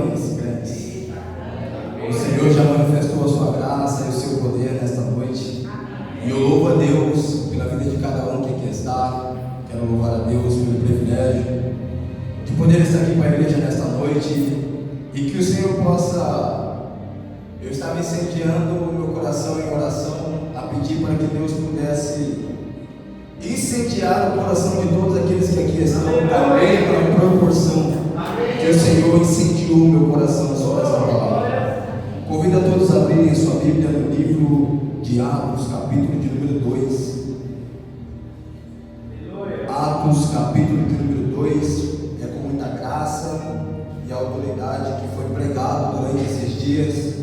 multidões grandes. O Senhor já manifestou a sua graça e o seu poder nesta noite. E eu louvo a Deus pela vida de cada um que aqui está. Quero louvar a Deus pelo privilégio de poder estar aqui com a igreja nesta noite. E que o Senhor possa... Eu estava incendiando o meu coração em oração a pedir para que Deus pudesse incendiar o coração de todos aqueles que aqui estão, também pela proporção que o Senhor incendiou o meu coração sobre essa palavra. Convido a todos a abrirem sua Bíblia no livro de Atos, capítulo de número 2. Atos, capítulo de número 2, é com muita graça e autoridade que foi pregado durante esses dias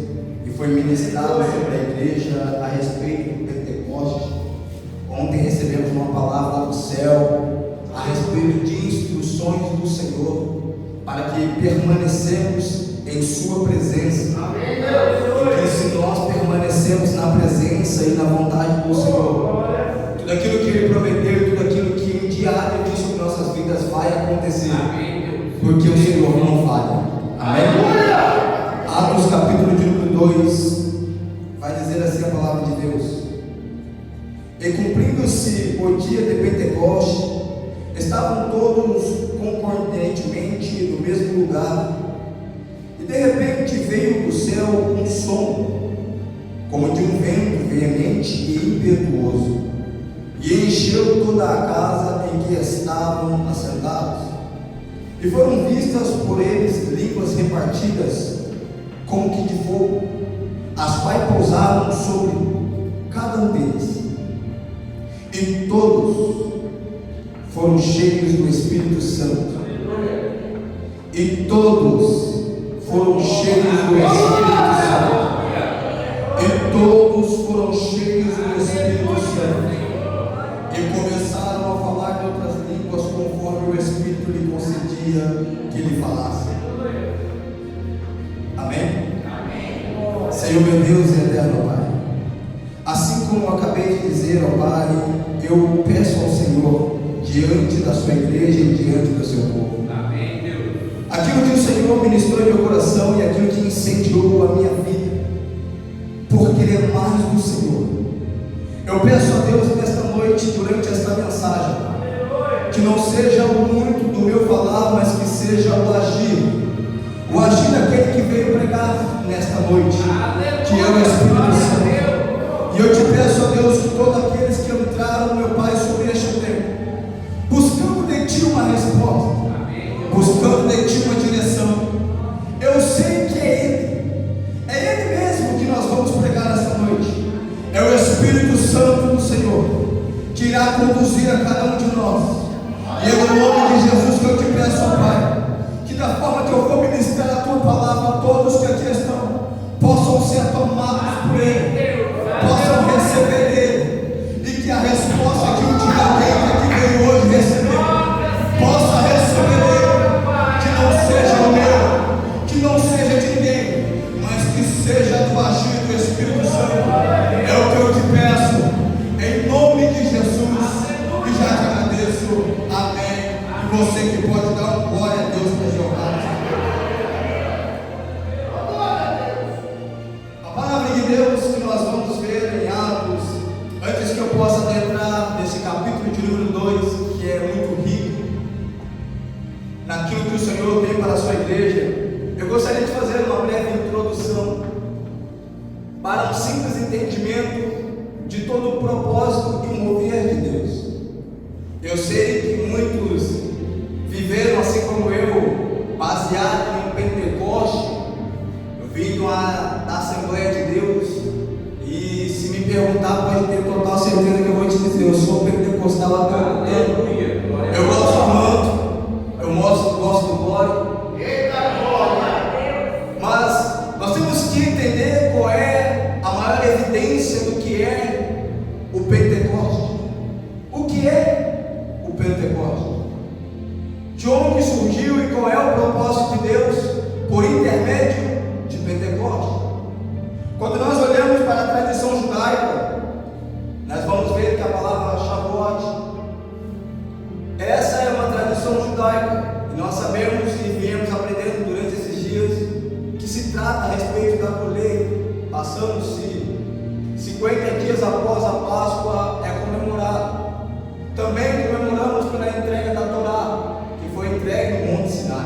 e foi ministrado sobre a igreja a respeito do Pentecostes. Ontem recebemos uma palavra do céu a respeito de instruções do Senhor para que permanecemos em sua presença. Amém. E que se nós permanecemos na presença e na vontade do Senhor, tudo aquilo que Ele prometeu, tudo aquilo que um dia há de vir sobre nossas vidas vai acontecer. Amém. Porque o Senhor não falha. Amém. Atos capítulo de número 2 vai dizer assim a palavra de Deus: e cumprindo-se o dia de Pentecostes, estavam todos concordantemente no mesmo lugar, e de repente veio do céu um som, como de um vento veemente e impetuoso, e encheu toda a casa em que estavam assentados, e foram vistas por eles línguas repartidas, como que de fogo, as quais pousaram sobre cada um deles. E todos foram cheios do Espírito Santo. E todos foram cheios do Espírito Santo. E todos foram cheios do Espírito Santo. E começaram a falar de outras línguas conforme o Espírito lhe concedia que lhe falasse. Amém? Senhor meu Deus e eterno Pai, assim como eu acabei de dizer ao Pai, eu peço ao Senhor, diante da sua igreja e diante do seu povo, amém, Deus, aquilo que o Senhor ministrou em meu coração e aquilo que incendiou a minha vida, por querer mais do Senhor. Eu peço a Deus nesta noite, durante esta mensagem, que não seja o muito do meu falar, mas que seja o agir daquele que veio pregar nesta noite, que é o Espírito Santo. E eu te peço, ó Deus, que todos aqueles que entraram, meu Pai, sobre este tempo, buscando de Ti uma resposta, buscando de Ti uma direção, eu sei que é Ele mesmo que nós vamos pregar esta noite. É o Espírito Santo do Senhor que irá conduzir a cada um de nós. E é no nome de Jesus que eu te peço, ó Pai, que da forma que eu vou ministrar a Tua palavra, todos que aqui estão possam ser tomados por Ele, possam receber dele, e que a resposta que o dia alguém que veio hoje receber, possa receber dele, que não seja o meu, que não seja de ninguém, mas que seja do agir do Espírito Santo. É o que eu te peço, em nome de Jesus, e já te agradeço. Amém. E você que pode dar um glória a Deus para Jeová. A palavra de Deus que nós vamos ver em Atos, antes que eu possa adentrar nesse capítulo de número 2, que é muito rico naquilo que o Senhor tem para a sua igreja, eu gostaria de fazer uma breve introdução para um simples entendimento de todo o propósito e o mover de Deus. Eu sei que muitos viveram assim como eu, baseado em Pentecoste, vindo da Assembleia de Deus, e se me perguntar, pode ter total certeza que eu vou te dizer, eu sou pentecostal até o tempo. Eu gosto muito, eu gosto do glória. Mas nós temos que entender qual é a maior evidência do que é o Pentecoste. O que é o Pentecoste? De onde surgiu e qual é o propósito de Deus por intermédio de Pentecostes? Quando nós olhamos para a tradição judaica, nós vamos ver que a palavra Shavuot a respeito da colheita. Passamos-se 50 dias após a Páscoa é comemorado. Também comemoramos pela entrega da Torá, que foi entregue no Monte Sinai.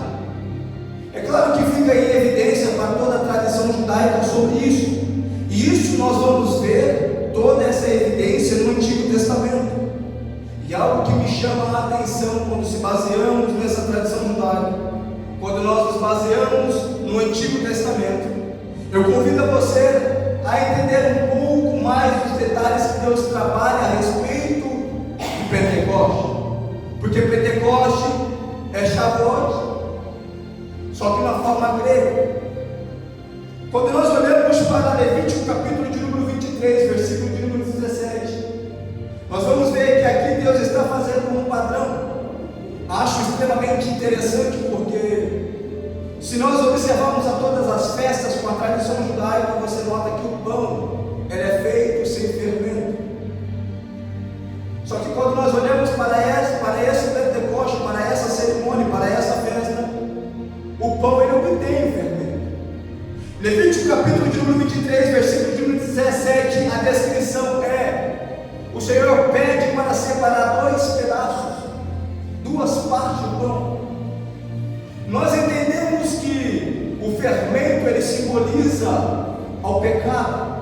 É claro que fica aí evidência para toda a tradição judaica sobre isso. E isso nós vamos ver toda essa evidência no Antigo Testamento. E algo que me chama a atenção quando se baseamos nessa tradição judaica, quando nós nos baseamos no Antigo Testamento, eu convido a você a entender um pouco mais dos detalhes que Deus trabalha a respeito de Pentecoste. Porque Pentecoste é Shavuot, só que na forma grega. Quando nós olhamos para Levítico capítulo de número 23, versículo de número 17, nós vamos ver que aqui Deus está fazendo um padrão. Acho extremamente interessante, porque se nós observarmos a todas as festas com a tradição judaica, você nota que o pão ele é feito sem fermento. Só que quando nós olhamos para esse Pentecoste, para essa cerimônia, para essa festa, o pão ele obtém o fermento. Levítico capítulo de número 23, versículo de número 17, a descrição é: o Senhor pede para separar 2 pedaços, 2 partes do pão. Nós entendemos que o fermento ele simboliza ao pecado.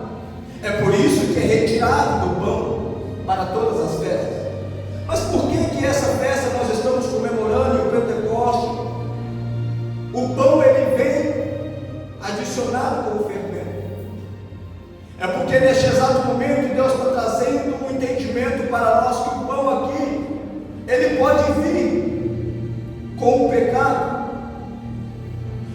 É por isso que é retirado do pão para todas as festas. Mas por que essa festa nós estamos comemorando em Pentecoste? O pão ele vem adicionado com o fermento. É porque neste exato momento Deus está trazendo um entendimento para nós que o pão aqui ele pode vir com o pecado.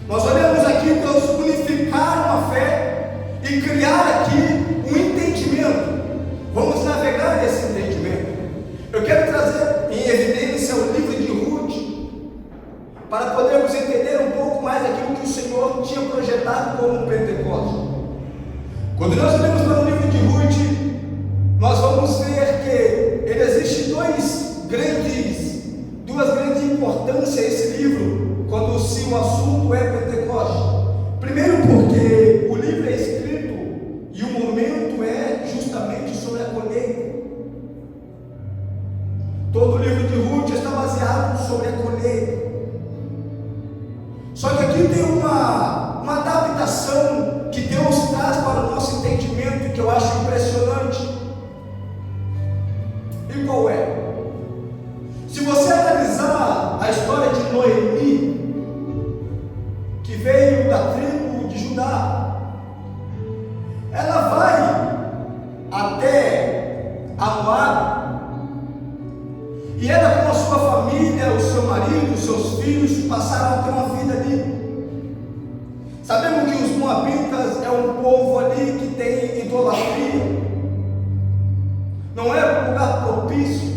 Nós olhamos aqui Deus unificar uma fé e criar aqui um entendimento. Vamos navegar nesse entendimento. Eu quero trazer em evidência o livro de Ruth, para podermos entender um pouco mais aquilo que o Senhor tinha projetado como Pentecoste. Quando nós olhamos para o livro de Ruth, nós vamos ver que ele existe duas grandes importâncias esse livro, quando se o assunto é Pentecoste. Primeiro porque o livro é escrito e o momento é justamente sobre a colheita. Todo o livro de Ruth está baseado sobre a colheita. Só que aqui tem uma adaptação que Deus traz para o nosso entendimento, que eu acho impressionante. E qual é? Se você analisar a história de Noemi, que veio da tribo de Judá, ela vai até a Moab, e ela com a sua família, o seu marido, os seus filhos, passaram a ter uma vida ali. Sabemos que os moabitas é um povo ali que tem idolatria, não é um lugar propício.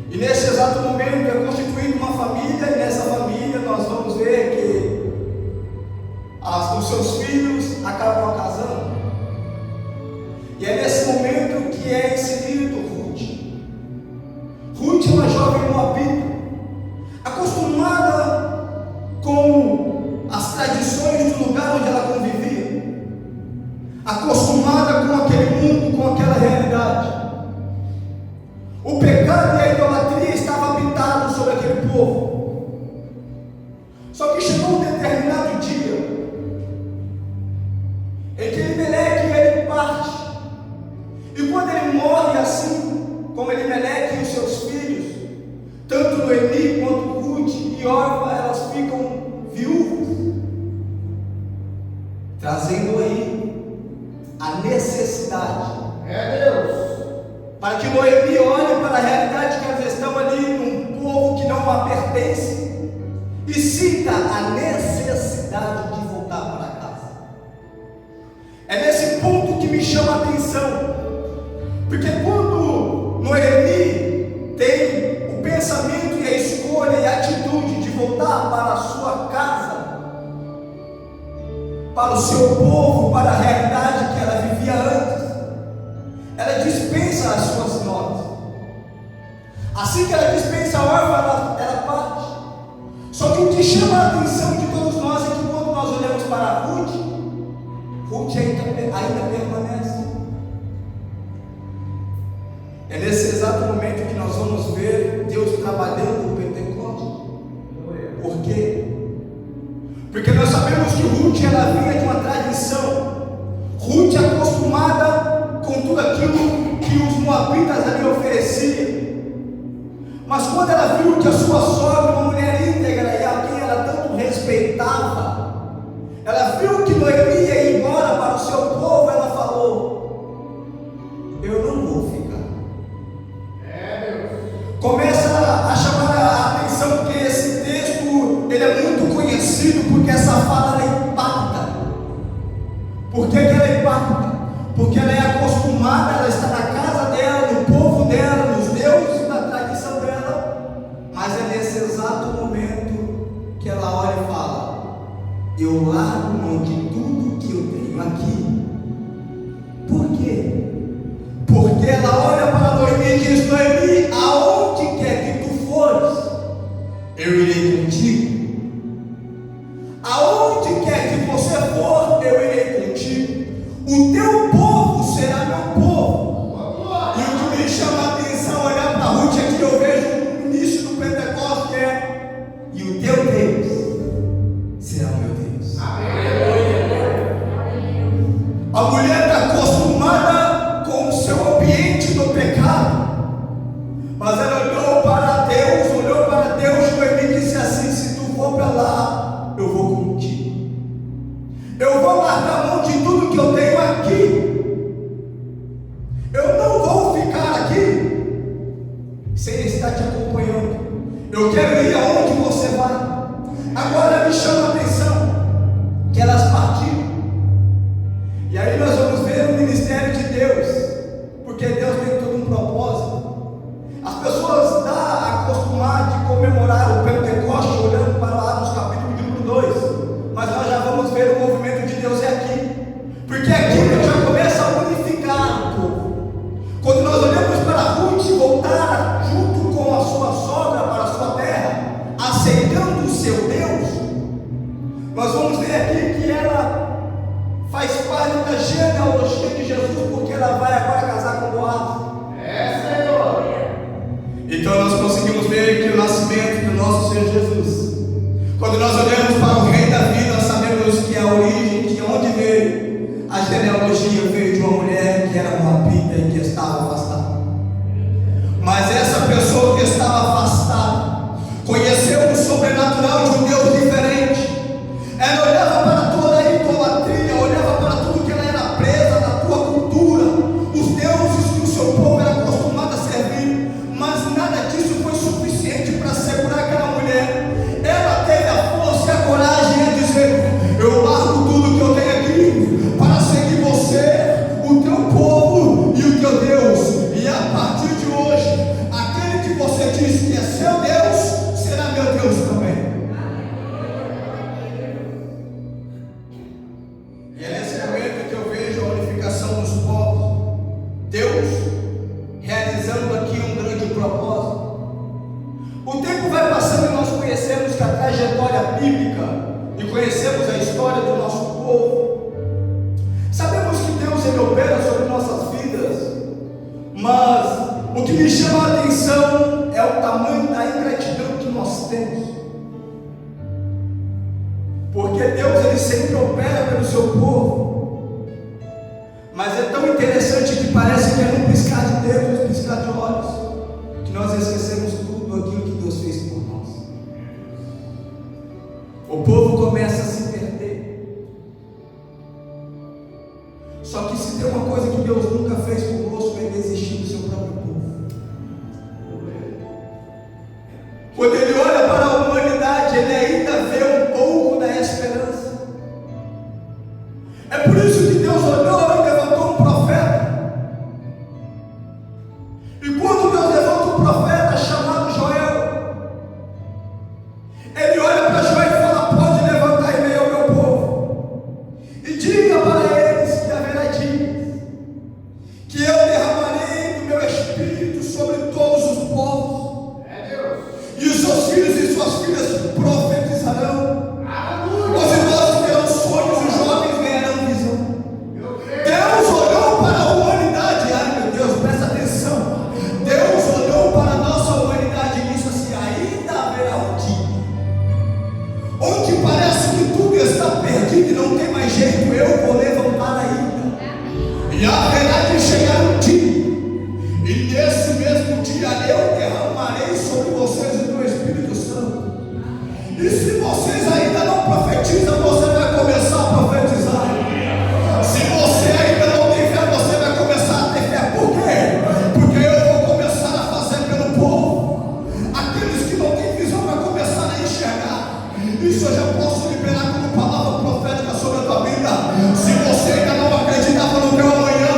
E nesse exato momento é constituída uma família, e nessa família nós vamos ver que os seus filhos acabam casando. E é nesse momento que é inserido Ruth. Ruth é uma jovem moabita, acostumada com as tradições do lugar onde ela convivia, acostumada com aquele mundo, com aquela realidade. O pecado e a idolatria estavam habitados sobre aquele povo. Só que chegou um determinado dia em que Elimeleque ele parte, e quando ele morre, assim como Elimeleque e os seus filhos, tanto Noemi quanto Ruth e Orfa, elas ficam viúvas, trazendo aí a necessidade. Deus, para que Noemi olhe para a realidade que elas estão ali, num povo que não a pertence, e sinta a necessidade de voltar para casa. É nesse ponto que me chama a atenção, porque quando Noemi tem o pensamento e a escolha e a atitude de voltar para a sua casa, para o seu povo, para a realidade que ela vivia antes, ela dispensa as suas notas. Assim que ela dispensa a órfã, ela parte. Só que o que chama a atenção de todos nós é que quando nós olhamos para a ainda permanece. É nesse exato momento que nós vamos ver Deus trabalhando o Pentecostes. Por quê? Porque nós sabemos que Ruth, ela vinha de uma tradição. Ruth acostumada com tudo aquilo que os moabitas ali ofereciam. Mas quando ela viu que a sua sogra, uma mulher íntegra e a quem ela tanto respeitava, ela viu que Noemi ia embora para o seu povo, ela falou: eu não vou ficar. Começa a chamar a atenção, porque esse texto ele é muito conhecido, porque essa fala ela impacta. Por que ela impacta? Porque ela é acostumada, ela está na casa dela, no povo dela, nos deuses da tradição dela, mas é nesse exato momento que ela olha e fala: eu largo mão de tudo que eu tenho aqui. Por quê? Porque ela olha para Noemi e diz: Noemi, aonde quer que tu fores, eu irei contigo. Aonde quer que você for, eu irei contigo. O teu povo será meu povo. E o que me chama a atenção olhar para Ruth é que eu vejo no início do Pentecostes, que é: e o teu Deus será o meu Deus. A mulher está acostumada com o seu ambiente do pecado, mas ela olhou para Deus e disse assim: se tu for para lá, eu vou contigo. Eu vou largar a mão de tudo que eu tenho aqui. Eu não vou ficar aqui sem estar te acompanhando. Eu quero ir aonde você vai. Agora me chama a atenção que elas partiram. E aí nós vamos ver o ministério de Deus, porque Deus tem todo um propósito. As pessoas estão acostumadas de comemorar o Pentecostes olhando para Atos capítulo de número 2, mas nós já vamos ver o movimento de Deus é aqui, porque aqui Deus já começa a unificar o povo. Quando nós olhamos para Ruth voltar junto com a sua sogra para a sua terra, aceitando o seu Deus, nós vamos ver aqui que ela faz parte da genealogia de Jesus, porque ela vai agora casar com Boaz. Senhor. Então nós conseguimos ver que o nascimento do nosso Senhor Jesus, quando nós olhamos para o Rei Davi, nós sabemos que a origem, de onde veio, a genealogia veio de uma mulher que era moabita e que estava afastada. Mas essa pessoa que estava afastada conheceu o sobrenatural de um Deus diferente. Ela olhava para toda a idolatria, olhava para tudo que ela era presa da tua cultura, os deuses que o seu povo era acostumado a servir, mas nada disso foi suficiente para segurar aquela mulher. Ela teve a força e a coragem de dizer: eu largo tudo que eu tenho aqui para seguir você, o teu povo e o teu Deus. E a partir de hoje, aquele que você diz que é seu Deus será meu Deus também. E é nesse momento que eu vejo a unificação dos povos, Deus realizando aqui um grande propósito. O tempo vai passando e nós conhecemos que a trajetória bíblica e conhecemos a história do nosso povo. Sabemos que Deus ele opera sobre nossas vidas, mas o que me chama a atenção é o tamanho da ingratidão que nós temos. Porque Deus ele sempre opera pelo seu povo, mas é tão interessante que parece que é num piscar de dedos, num piscar de olhos, que nós esquecemos tudo aquilo que Deus fez por nós. O povo começa a se perder. Só que se tem uma coisa que Deus nunca fez conosco é desistir do seu próprio povo. Quando Ele olha para a humanidade, Ele ainda vê um pouco da esperança. É por isso que Deus olhou e levantou um profeta. E quando Deus levanta um profeta chamado Joel, Ele olha para Joel e fala: pode levantar e e não tem mais jeito, eu vou levantar ainda. E haverá de chegar um dia, e nesse mesmo dia eu derramarei sobre vocês o meu Espírito Santo. E se vocês ainda não profetizam, você vai começar a profetizar. Se você ainda não tem fé, você vai começar a ter fé. Por quê? Porque eu vou começar a fazer pelo povo. Aqueles que não têm visão vai começar a enxergar. Isso eu já posso liberar como palavra profética sobre a tua vida. Se você ainda não acreditava no teu amanhã,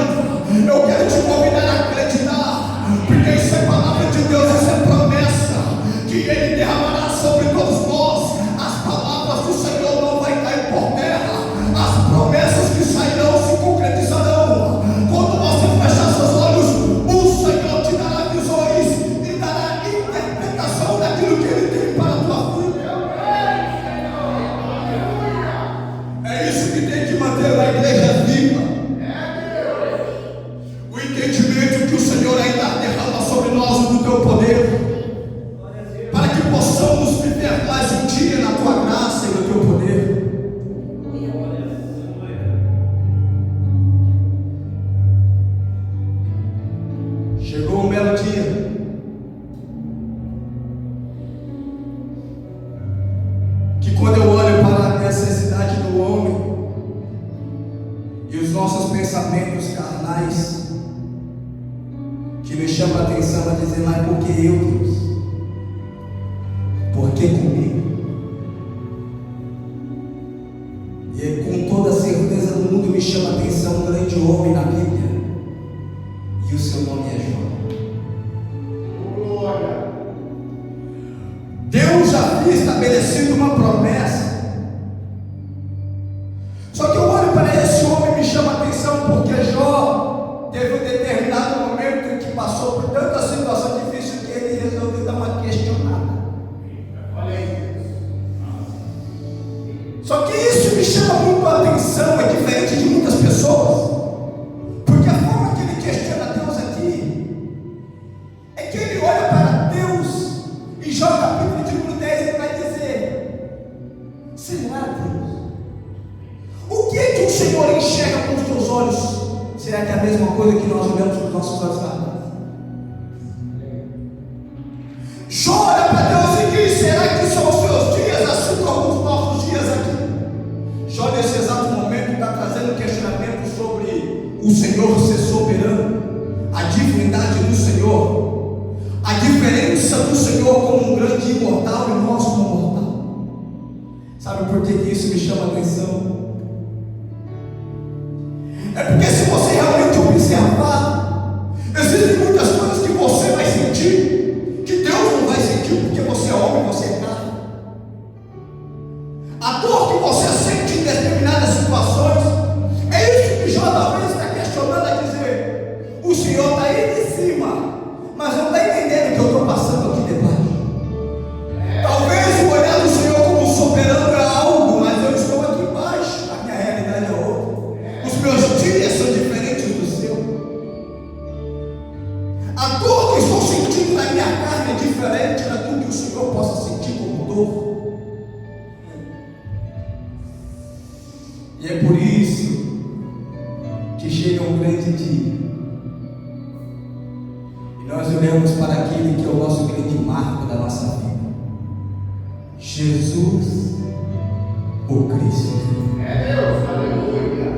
eu quero te convidar a acreditar, porque isso é palavra de Deus, isso é promessa que Ele derramará sobre todos nós. As palavras do Senhor não vai cair por terra. As promessas que sairão se concretizarão. Quando você fechar seus olhos, o Senhor te dará visões e dará interpretação daquilo que Ele tem para a tua vida. É isso que tem que manter a igreja viva. O entendimento que o Senhor ainda derrama sobre nós do teu poder, para que possamos viver mais um dia na tua graça e no teu poder. Chegou um belo dia que, quando eu olho para a necessidade do homem e os nossos pensamentos carnais, que me chama a atenção a dizer: mas por que eu, Deus? Por que comigo? E com toda a certeza do mundo me chama a atenção um grande homem na Bíblia, e o seu nome é Jó. Deus já havia estabelecido uma promessa, só que eu olho para esse homem e me chama a atenção porque Jó teve um determinado momento em que passou por tanta situação difícil que ele resolveu dar uma questionada. Só que isso me chama muito a atenção, é diferente de muitas pessoas, porque a forma que ele questiona Deus aqui é que ele olha para Deus, e Jó capítulo de número 10 ele vai dizer: será, Deus? O que é que o Senhor enxerga com os teus olhos? Será que é a mesma coisa que nós olhamos com os nossos olhos carnais? Jó olha para Deus e diz: será que são os seus dias assim como os nossos dias aqui? Jó nesse exato momento está trazendo questionamento sobre o Senhor ser soberano, a divindade do Senhor, a diferença do Senhor como um grande imortal e nós como mortal. Sabe por que isso me chama a atenção? É porque se você realmente observar, existem muitas coisas que você vai sentir, que Deus não vai sentir, porque você é homem, você é carne. A dor que você sente em determinadas situações, é isso que Jó talvez está questionando, a dizer: o Senhor está aí em cima, mas não está entendendo o que eu estou passando aqui debaixo. Talvez o olhar do Senhor como soberano é algo, mas eu estou aqui embaixo, a minha realidade é outra. Os meus dias são diferentes do seu. A dor que estou sentindo na minha carne é diferente daquilo que o Senhor possa sentir como dor. E é por isso que chega um grande dia e nós olhamos para aquele que é o nosso grande marco da nossa vida: Jesus, o Cristo. É Deus, aleluia.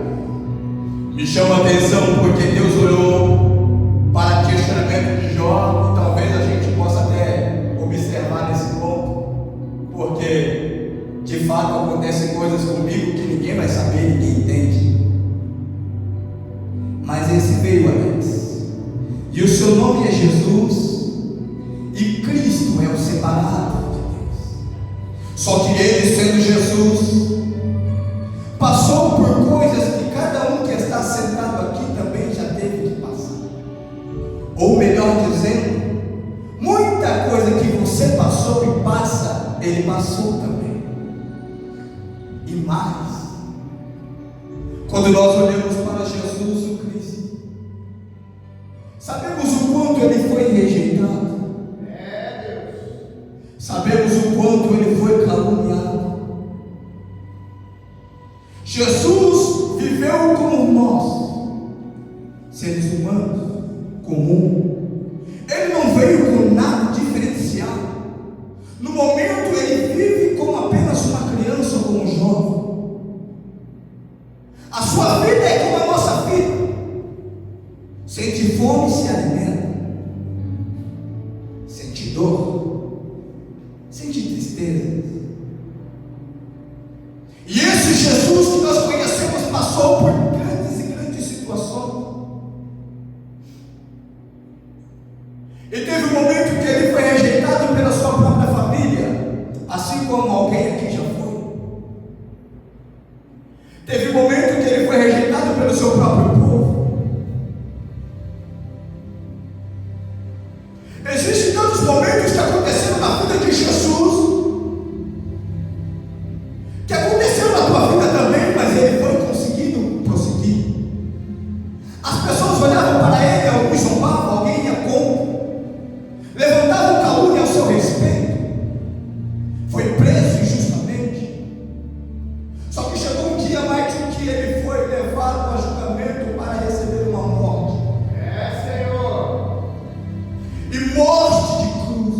Me chama a atenção porque Deus olhou para o questionamento de Jó, e talvez a gente possa até observar nesse ponto, porque de fato acontecem coisas comigo que ninguém vai saber, ninguém entende. Mas esse veio antes, e o seu nome é Jesus, e Cristo é o separado de Deus. Só que ele, sendo Jesus, passou por coisas que cada um que está sentado aqui também já teve que passar. Ou melhor dizendo, muita coisa que você passou e passa, ele passou também. E mais, quando nós olhamos para Jesus, o Cristo, sabemos o quanto ele foi rejeitado. Sabemos o quanto ele foi caluniado. Jesus viveu como nós, seres humanos, comum. Ele não veio com nada diferenciado. No momento ele vive como apenas uma criança, como um jovem. A sua vida é como a nossa vida. Sente fome, se alimenta. Sente dor, sente tristeza. E esse Jesus que nós conhecemos passou por grandes e grandes situações. E teve um momento que ele foi rejeitado pela sua própria família, assim como alguém aqui já foi. Teve um momento que ele foi rejeitado pelo seu próprio povo. Existem tantos momentos que aconteceram na vida de Jesus, que aconteceu na tua vida também, mas ele foi conseguindo prosseguir. As pessoas olhavam para ele, alguns zombavam, alguém ia contra, levantavam calúnia ao seu respeito. Foi preso injustamente. Só que chegou um dia, mais de um dia, ele foi levado a julgamento para receber uma morte. Senhor! E morte de cruz.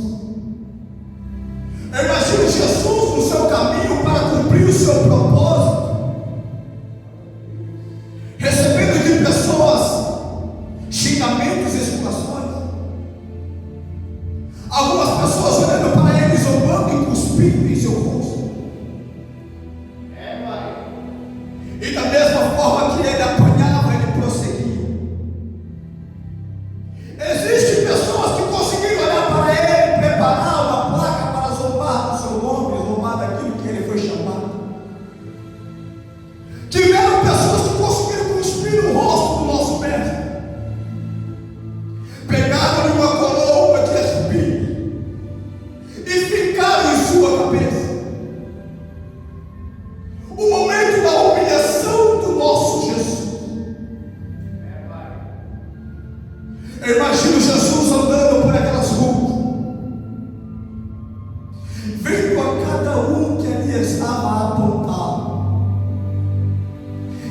Eu imagino Jesus no seu caminho para cumprir o seu propósito, recebendo de pessoas xingamentos e exclamações. Algumas pessoas olhando para ele, zombando e cuspindo em seu rosto. E da mesma forma que ele apanhava, ele prosseguia. Existem pessoas que conseguiram olhar para ele, preparar uma placa para zombar do seu nome, zombar daquilo que ele foi chamado. Tiveram pessoas que conseguiram cuspir no rosto do nosso mestre, pegaram-lhe uma coroa de espinhos e ficaram em sua cabeça. O momento da humilhação do nosso Jesus. Eu imagino Jesus andando por aquelas ruas, vendo a cada um que ali estava apontado,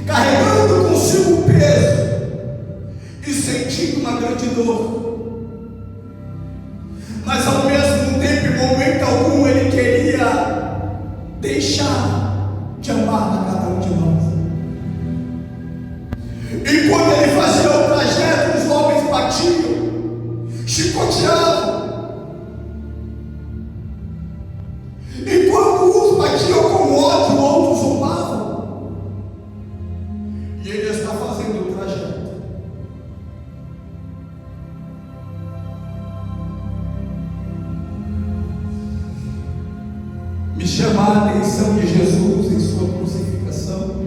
carregando consigo o peso e sentindo uma grande dor. Mas ao mesmo tempo, em momento algum, ele queria deixar de amar a cada um de nós. E quando ele fazia o trajeto, os homens batiam, chicoteavam. E quando uns batiam com ódio, outros zombavam. E ele está fazendo o trajeto. Me chama a atenção de Jesus em sua crucificação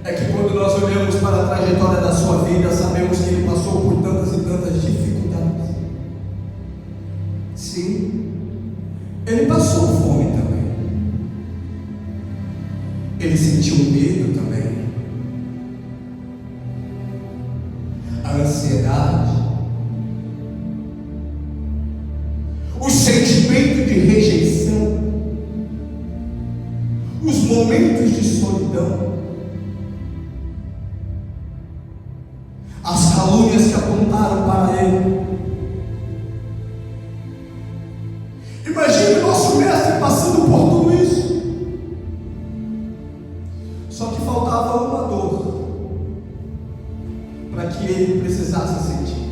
é que quando nós olhamos para a trajetória da sua vida, sabemos que ele passou por tantas e tantas dificuldades. Sim, ele passou fome também. Ele sentiu medo também. A ansiedade, o sentimento de rejeição, os momentos de solidão, as calúnias que apontaram para ele. Imagine o nosso mestre passando por tudo isso. Só que faltava uma dor para que ele precisasse sentir.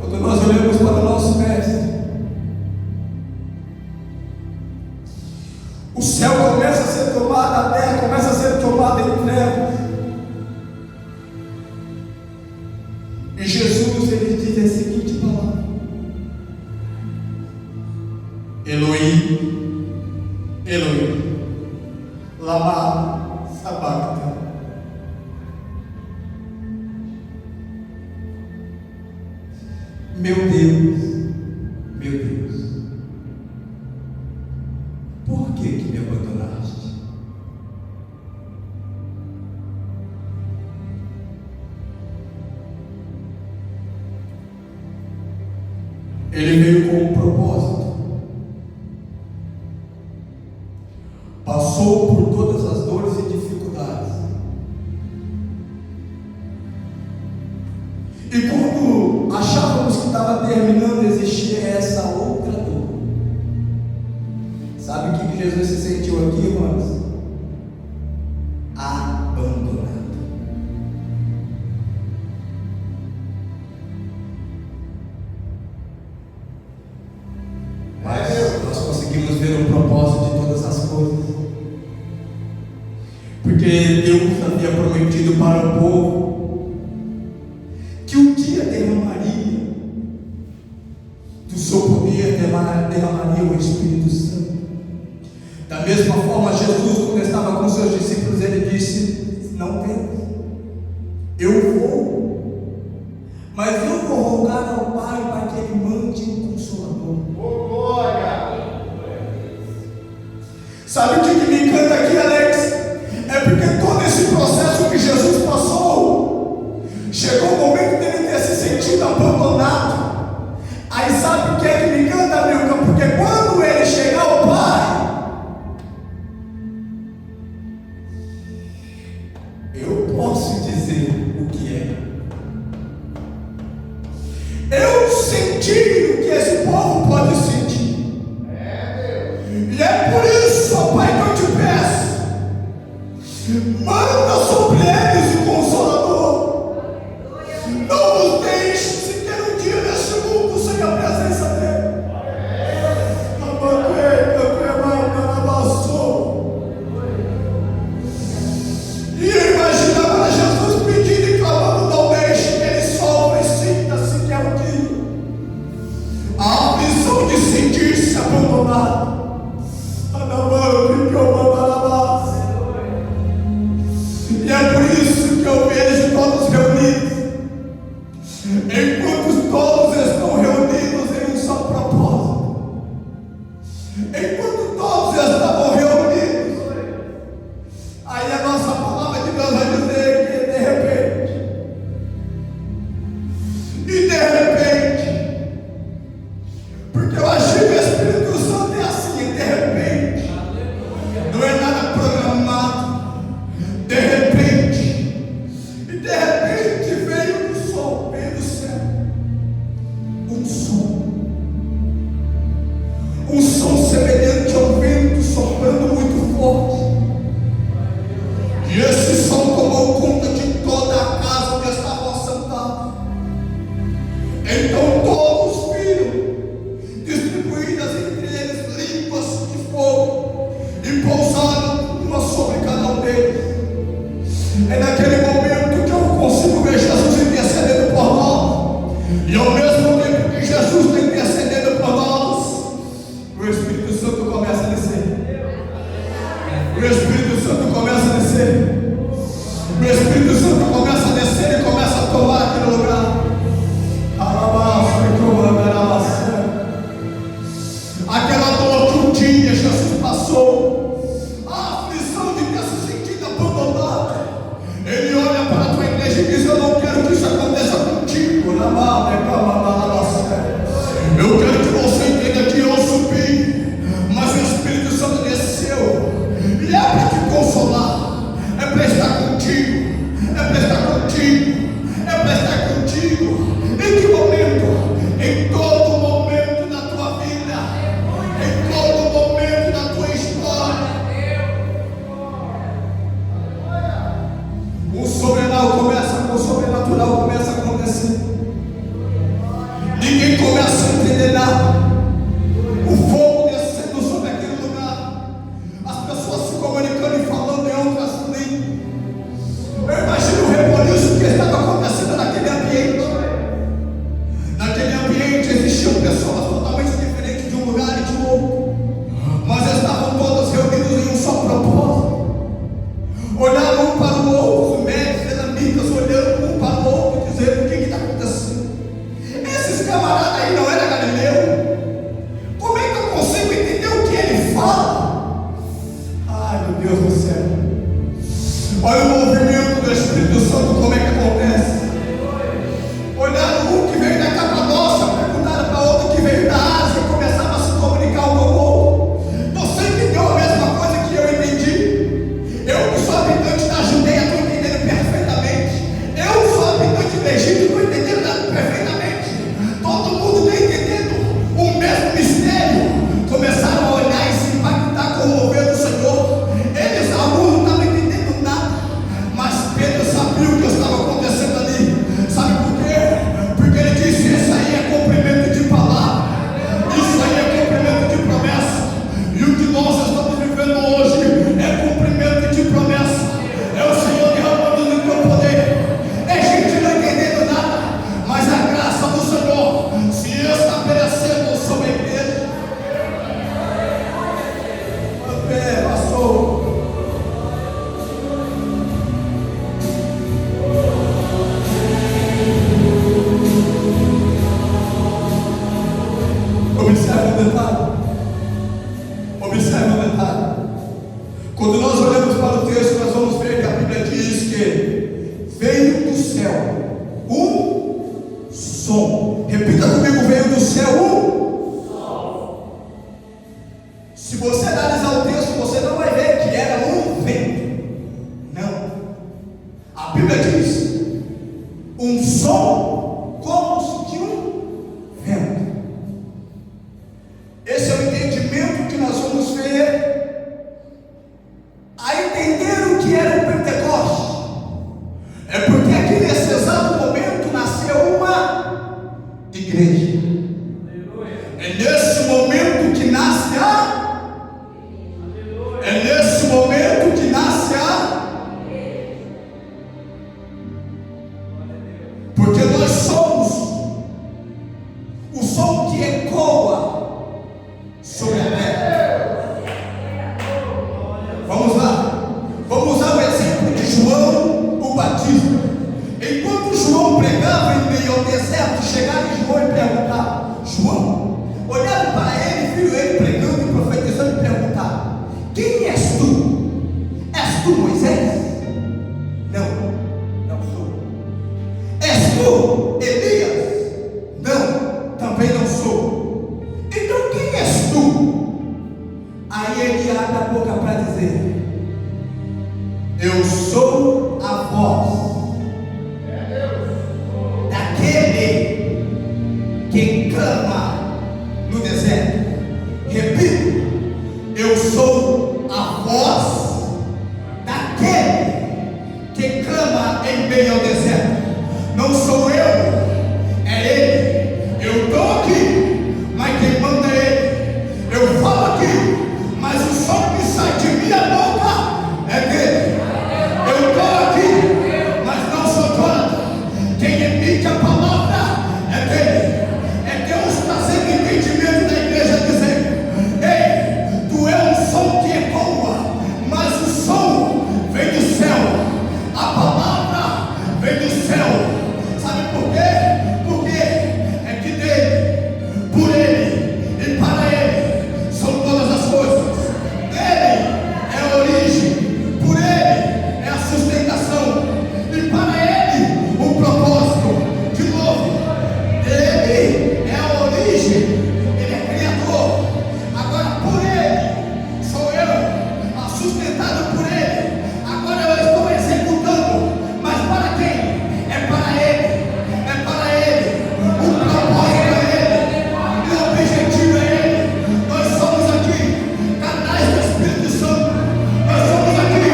Quando nós olhamos para o nosso mestre, o céu começa a ser tomado, a terra começa a ser tomada em trevas. E Jesus, ele diz a seguinte palavra: Elohim, Elohim, lama sabachthani. Meu Deus, meu Deus, por que me abandonaste? Ele veio com um propósito. Passou por todas as dores e dificuldades. E quando achávamos que estava terminando, existia essa outra dor. Sabe o que Jesus se sentiu aqui, irmãos? Abandonado. Mas nós conseguimos ver o propósito de todas as coisas, porque Deus havia prometido para o povo que um dia derramaria do seu poder, derramaria o Espírito Santo. Da mesma forma, Jesus, quando estava com seus discípulos, ele disse: não temas, eu vou, mas eu vou rogar ao Pai para que Ele mande um Consolador. Sabe o que me encanta aqui, Alex? É porque todo esse processo que Jesus passou, chegou o momento dele ter se sentido abandonado. Aí sabe o que é que me encanta, Milton? Porque quando ele chegar ao Pai, eu posso dizer o que é. Eu senti o que esse povo pode sentir. E é por isso, ó Pai, que eu te peço: manda sobre eles o Consolador. Não os deixe sequer um dia neste mundo sem a presença dele. E eu imagino agora Jesus pedindo e clamando: não deixe que ele sofra e sinta sequer um dia a aflição de sentir-se abandonado. E é por isso que eu vejo todos reunidos, enquanto todos estão reunidos em um só propósito, enquanto todos estavam reunidos, aí a nossa palavra de Deus vai dizer que de repente, porque eu achei que o Espírito Santo é assim, de repente, não é nada programado, de repente veio um som, veio do céu, um som semelhante ao vento soprando muito forte, e esse som tomou conta de toda a casa onde estavam sentados. Então todos viram distribuídas entre eles línguas de fogo e pousaram uma sobre cada um deles. É naquele momento que eu consigo ver Jesus intercedendo por nós, e ao mesmo tempo que Jesus está intercedendo por nós, o Espírito Santo começa a descer. O Espírito Santo começa a descer. O Espírito Santo começa a descer e começa a tomar aquele lugar. Aquela dor que um dia Jesus passou, a aflição de ter se sentido abandonado, Ele olha para a tua igreja e diz: eu não quero que isso aconteça contigo. Eu quero que você entenda que eu subi, mas o Espírito Santo desceu, e é para te consolar, é para estar contigo, é para estar contigo, é para estar contigo. Em que momento? Em todo momento da tua vida, em todo momento da tua história. O sobrenatural começa a acontecer. Ninguém começa a entender nada. O fogo descendo sobre aquele lugar, as pessoas se comunicando e falando em outras línguas. Eu imagino o reboliço que estava acontecendo naquele ambiente. Naquele ambiente existiam pessoas totalmente diferentes de um lugar e de outro, mas estavam todas reunidas em um só propósito. Olharam um para o outro, os médicos, elamitas, olhando um para o outro, dizendo: o que está acontecendo? Esses camaradas aí não eram galileus? detalhe. Observe o detalhe. Quando nós olhamos para o texto, nós vamos ver que a Bíblia diz que veio do céu um som. Repita comigo: veio do céu um som. Se você analisar o texto, você não vai ver que era um vento. Não. A Bíblia diz um som como se de um vento. Esse é o entendimento que nós vamos ver a entender o que era o Pentecoste. É porque aqui nesse exato momento nasceu uma igreja. É nesse momento que nasce é nesse momento que nasce porque nós somos o som que ecoa sobre a terra. Vamos lá. Vamos usar o exemplo de João o Batista. Enquanto João pregava em meio ao deserto, chegaram em João e perguntaram: João, olharam para ele, viram ele pregando e profetizando e perguntaram: quem és tu? És tu Moisés? Não sou. És tu Elias? Não, também não sou. Então quem és tu? Aí ele abre a boca para dizer: eu sou a voz daquele que clama no deserto. Repito: eu sou a voz daquele que clama em meio ao deserto. Não sou eu, é ele. Eu estou aqui, mas quem manda é ele. Eu falo aqui, mas o som que sai de minha boca é dele. Eu estou aqui, mas não sou Jonathan. Quem emite a palavra é dele. É Deus trazendo entendimento da igreja, dizendo: ei, tu é um som que ecoa, mas o som vem do céu. A palavra vem do céu. Sabe por quê? Porque é que dele, por ele e para ele são todas as coisas. Dele é a origem, por ele é a sustentação e para ele o propósito. De novo, ele é a origem, ele é criador. Agora por ele sou eu, sustentado por ele. Agora eu estou executando, mas para quem? É para ele, é para ele. O propósito é ele, o objetivo é ele. Nós somos aqui canais do Espírito Santo. Nós somos aqui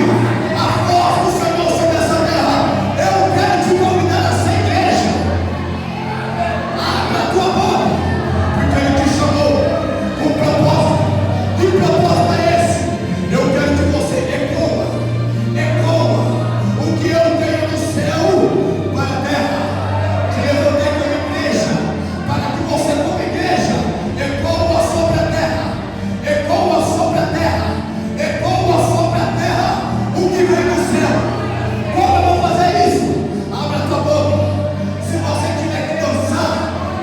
a voz do Senhor sobre essa terra. Eu quero te convidar a essa igreja. Abra a tua boca, porque ele te chamou com propósito. Que propósito é esse? Eu quero que você ecoa o que eu tenho no céu para a terra. Te levantei como igreja, para que você como igreja ecoa sobre a terra, ecoa sobre a terra, ecoa sobre a terra o que vem do céu. Como eu vou fazer isso? Abra a tua boca. Se você tiver que dançar,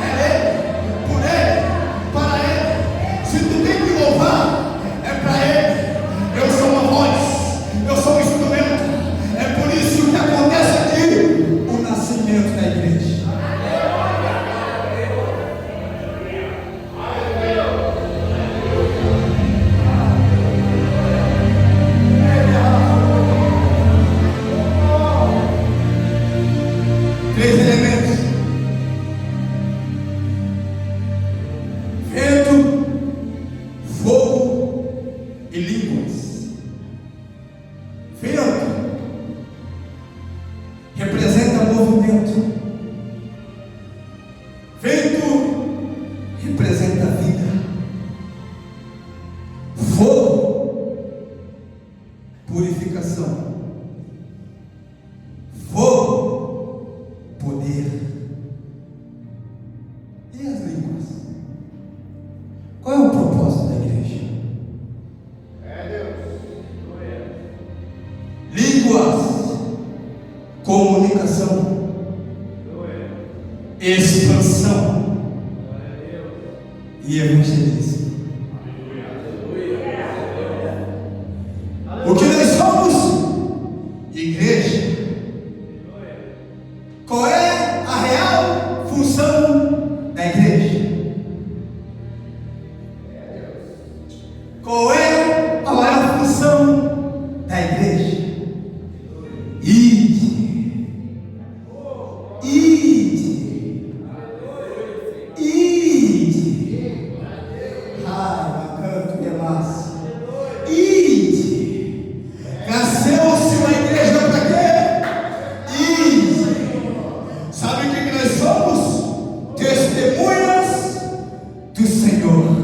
é ele, por ele, para ele. Se tu tem que louvar, é para ele. Eu sou uma voz, eu sou um instrumento. É por isso que acontece aqui o nascimento da igreja. Três elementos: vento, fogo e línguas. Vento representa movimento. Vento representa vida. Fogo, purificação. Fogo, poder. E as línguas? Qual é o propósito da igreja? Línguas, comunicação, expansão e evangelize. O que nós somos? Igreja. Qual é a real função da igreja? Qual é a maior função da igreja? Ide. Ide. Ide. Canto de massa. Ide. Nasceu-se uma igreja para quê? Ide. Sabe o que nós somos? Testemunhas do Senhor.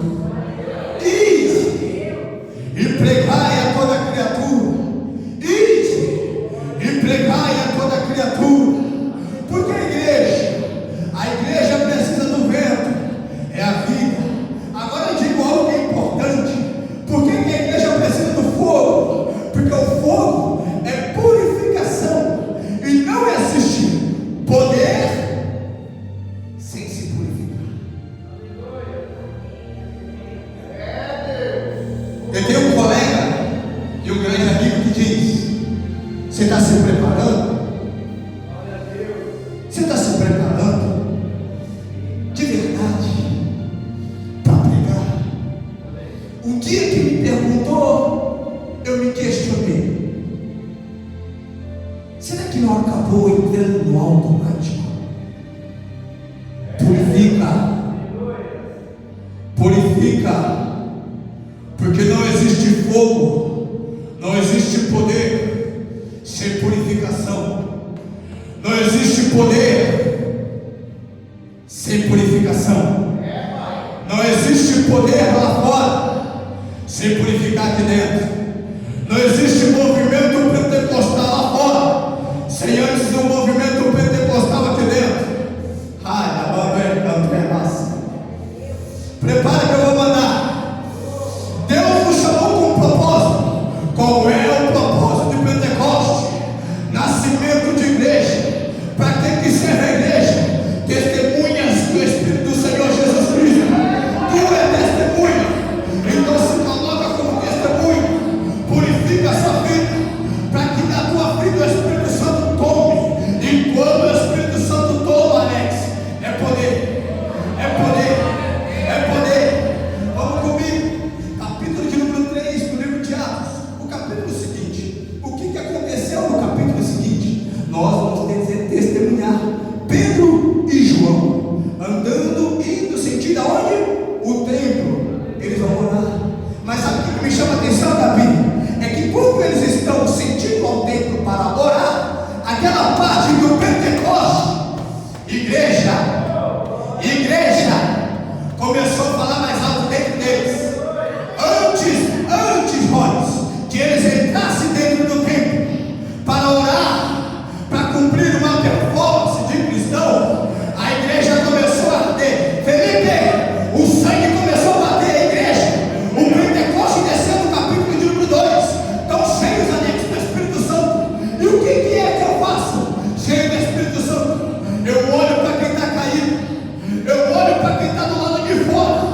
E pregai a toda criatura. Ide e pregai a toda criatura. Porque a igreja precisa do vento, é a vida. Agora eu digo algo que é importante. Por que a igreja precisa do fogo? Porque o fogo é purificação. E não existe poder sem se purificar. Eu tenho um colega e um grande amigo que diz: você está se preparando? Você está se preparando de verdade para pregar? Um dia que me perguntou, eu me questionei: será que não acabou entrando no automático? Purifica. Purifica. Porque não existe fogo, não existe poder sem purificação. Não existe poder sem purificação. Não existe poder lá fora sem purificar aqui dentro. Não existe movimento pentecostal lá fora sem antes do movimento pentecostal aqui dentro. Prepara que eu vou mandar. Deus nos chamou com um propósito. Qual é o propósito de Pentecoste? Nascimento de igreja. Para que serve a igreja? Testemunhas do Espírito do Senhor Jesus Cristo. Tu é testemunha. Então se coloca como testemunha. Purifica a sua vida. Para que na tua vida o Espírito Santo tome. E quando o Espírito Santo toma, Alex, é poder. É poder. É poder. Vamos comigo. Capítulo de número 3 do livro de Atos. O capítulo seguinte. O que aconteceu no capítulo seguinte? Nós vamos testemunhar Pedro e João andando, indo sentido aonde? O templo. Eles vão orar. Mas sabe o que me chama a atenção, Davi? É que quando eles estão sentindo ao templo para orar, aquela parte do Pentecoste, igreja, começou a falar mais alto dentro deles. Antes, Rones, que eles entrassem dentro do templo para orar, para cumprir uma performance de cristão, a igreja começou a arder. Felipe, o sangue começou a bater a igreja. O Pentecoste desceu no capítulo de número 2. Estão cheios, anexos do Espírito Santo. E o que é que eu faço? Cheio do Espírito Santo. Eu olho para quem está caído. Eu olho para quem está do lado de fora.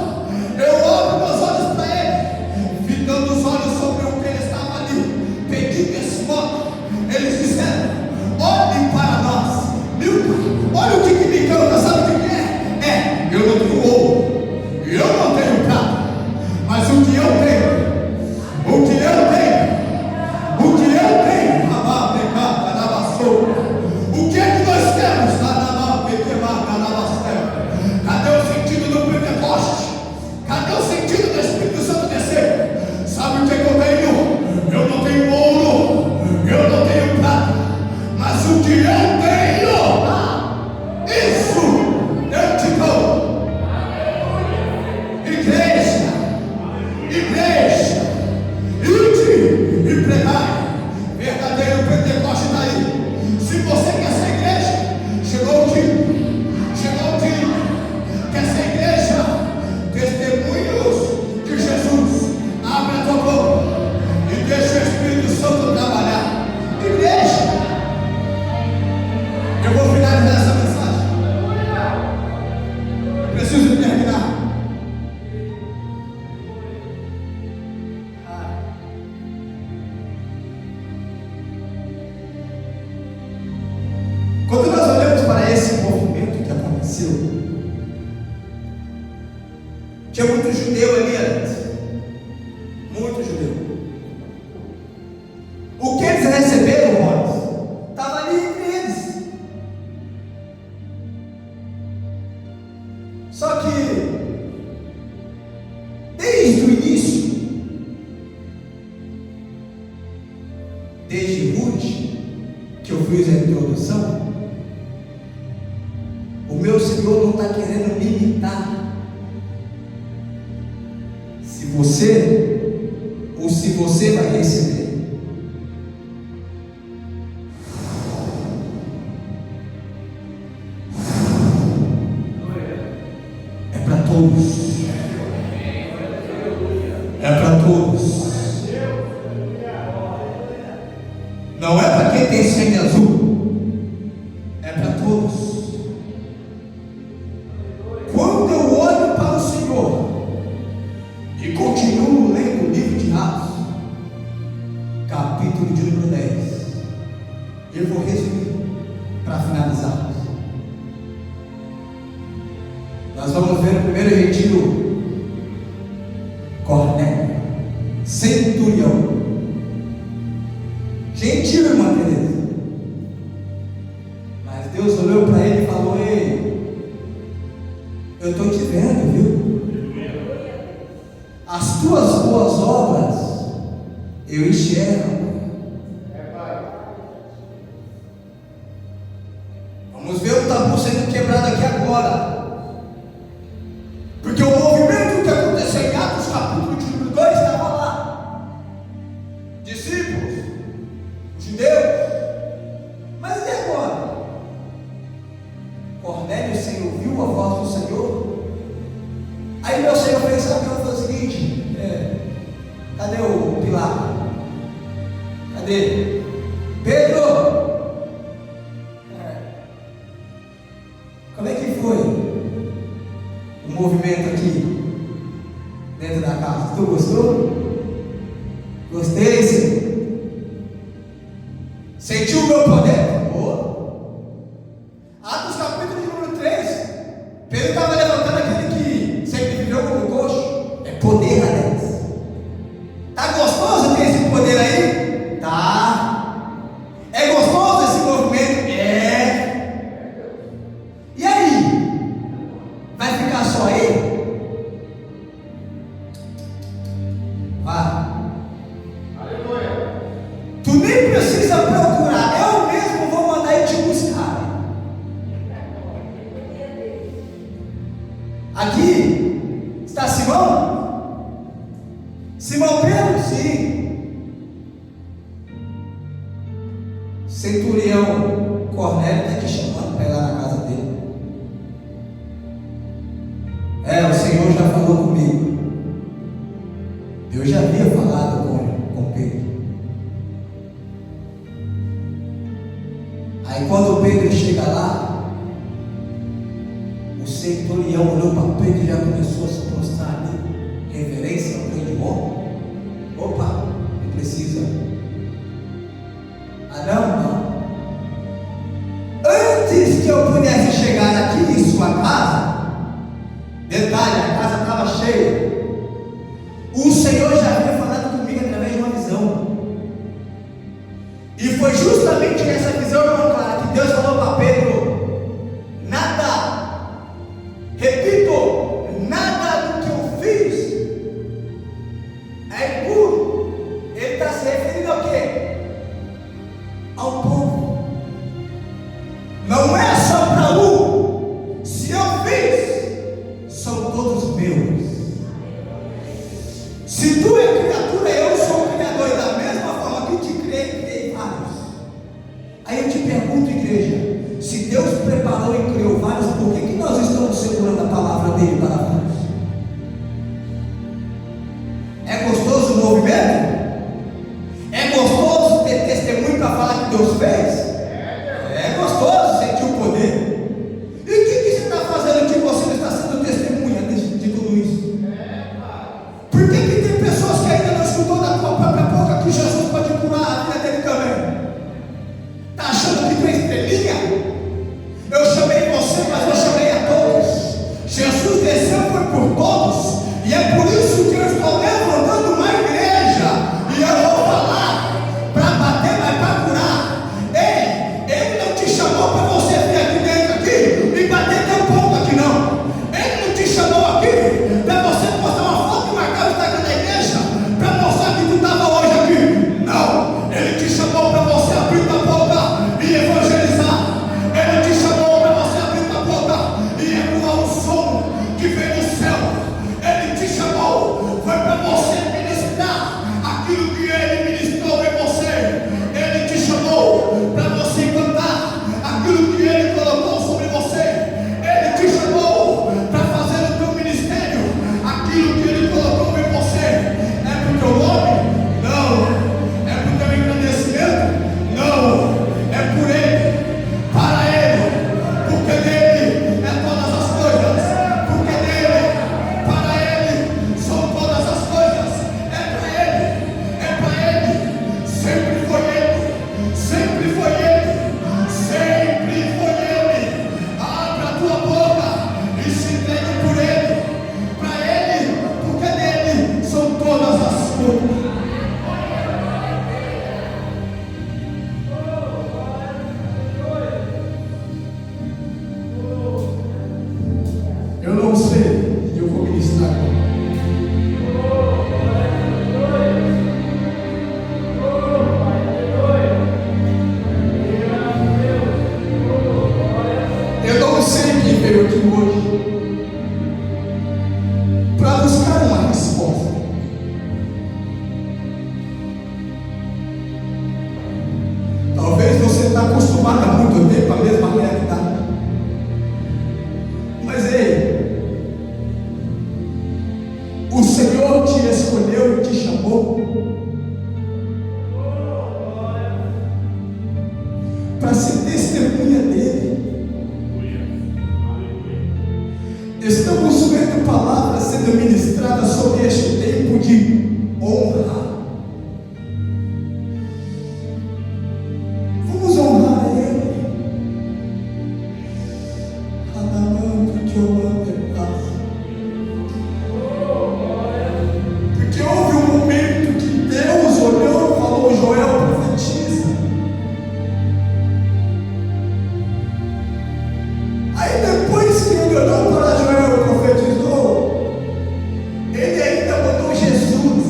Tinha muito judeu ali antes. Muito judeu. O que eles receberam, irmãos, estava ali entre eles. Só que, desde o início, desde Ruth, que eu fiz a introdução, o meu Senhor não está querendo limitar se você ou se você vai receber. É para todos. É para todos. Não é para quem tem sangue azul. É para todos. Quando eu olho para o Senhor e continuo lendo o livro de Atos, capítulo de número 10, eu vou resumir para finalizar. Nós vamos ver o primeiro retiro, Cornélio, centurião, gentil, irmã Teresa. Mas Deus olhou para ele e falou: ei, eu estou te vendo, viu? As tuas boas obras eu enxergo. Vamos ver o tabu sendo quebrado aqui agora. Porque o movimento que aconteceu em Atos capítulo de número 2 estava lá. Discípulos, judeus. Mas e agora? Cornélio, Senhor, ouviu a voz do Senhor? Aí meu Senhor fez, sabe, eu falei o seguinte: cadê o Pilar? Cadê? Pedro! Como é que foi o movimento aqui dentro da casa? Tu gostou? Gostei, Senhor. Sentiu o meu poder? Oh. Atos capítulo de número 3. Pedro estava levantando aquele que sempre viveu como coxo. É poder, Alex. Tá gostoso ter esse poder aí? Tá. É gostoso esse movimento? É. E aí? Vai ficar só aí? Vai. Aleluia. Tu nem precisa procurar, eu mesmo vou mandar ele te buscar. Aqui está Simão? Simão Pedro? Sim. Centurião Cornélio está te chamando para ir lá na casa dele. O Senhor já falou comigo. Eu já havia falado com Pedro. Aí quando Pedro chega lá, o centurião olhou para Pedro e já começou a se prostrar ali. Reverência ao grande homem. Opa, não precisa. Não. Antes que eu pudesse chegar aqui em sua casa, detalhe, a casa estava cheia. O Senhor já havia falado comigo através de uma visão. E foi justamente essa visão, irmão Clara, que Deus falou para Pedro: nada, repito, nada do que eu fiz é impuro. Ele está se referindo ao quê? Ao povo. Não é só para um. Se eu fiz, são todos meus. Se tu é criatura, eu sou o criador. E da mesma forma que te criei vários. Aí eu te pergunto, igreja, se Deus preparou e criou vários, por que nós estamos segurando a palavra dele para vários? É gostoso o movimento? É gostoso ter testemunho para falar que Deus fez? É gostoso sentir o poder. E o que você está fazendo que você não está sendo testemunha de tudo isso? Por que tem pessoas que ainda não escutou da tua própria boca que Jesus pode curar a vida dele também? Está achando que tu é estrelinha? Eu chamei você, mas eu chamei a todos. Jesus desceu, foi por todos. O Senhor te escolheu e te chamou para ser testemunha dele. Estamos vendo palavras sendo ministradas sobre este tempo de honra. Vamos honrar ele. Porque eu amo é paz. Porque houve um momento que Deus olhou e falou: Joel, profetiza. Aí depois que ele olhou para Joel e profetizou, ele ainda botou Jesus.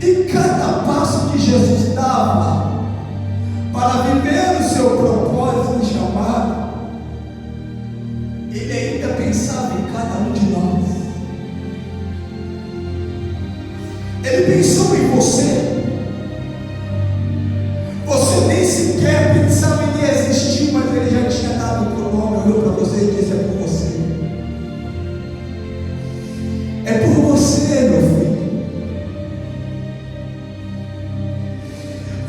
E cada passo que Jesus dava para viver o seu propósito e chamado, ele ainda pensava em cada um de nós. Ele pensou em você. Você nem sequer pensava em existir, mas ele já tinha dado o teu nome, olhou para você e disse: é por você. É por você, meu filho.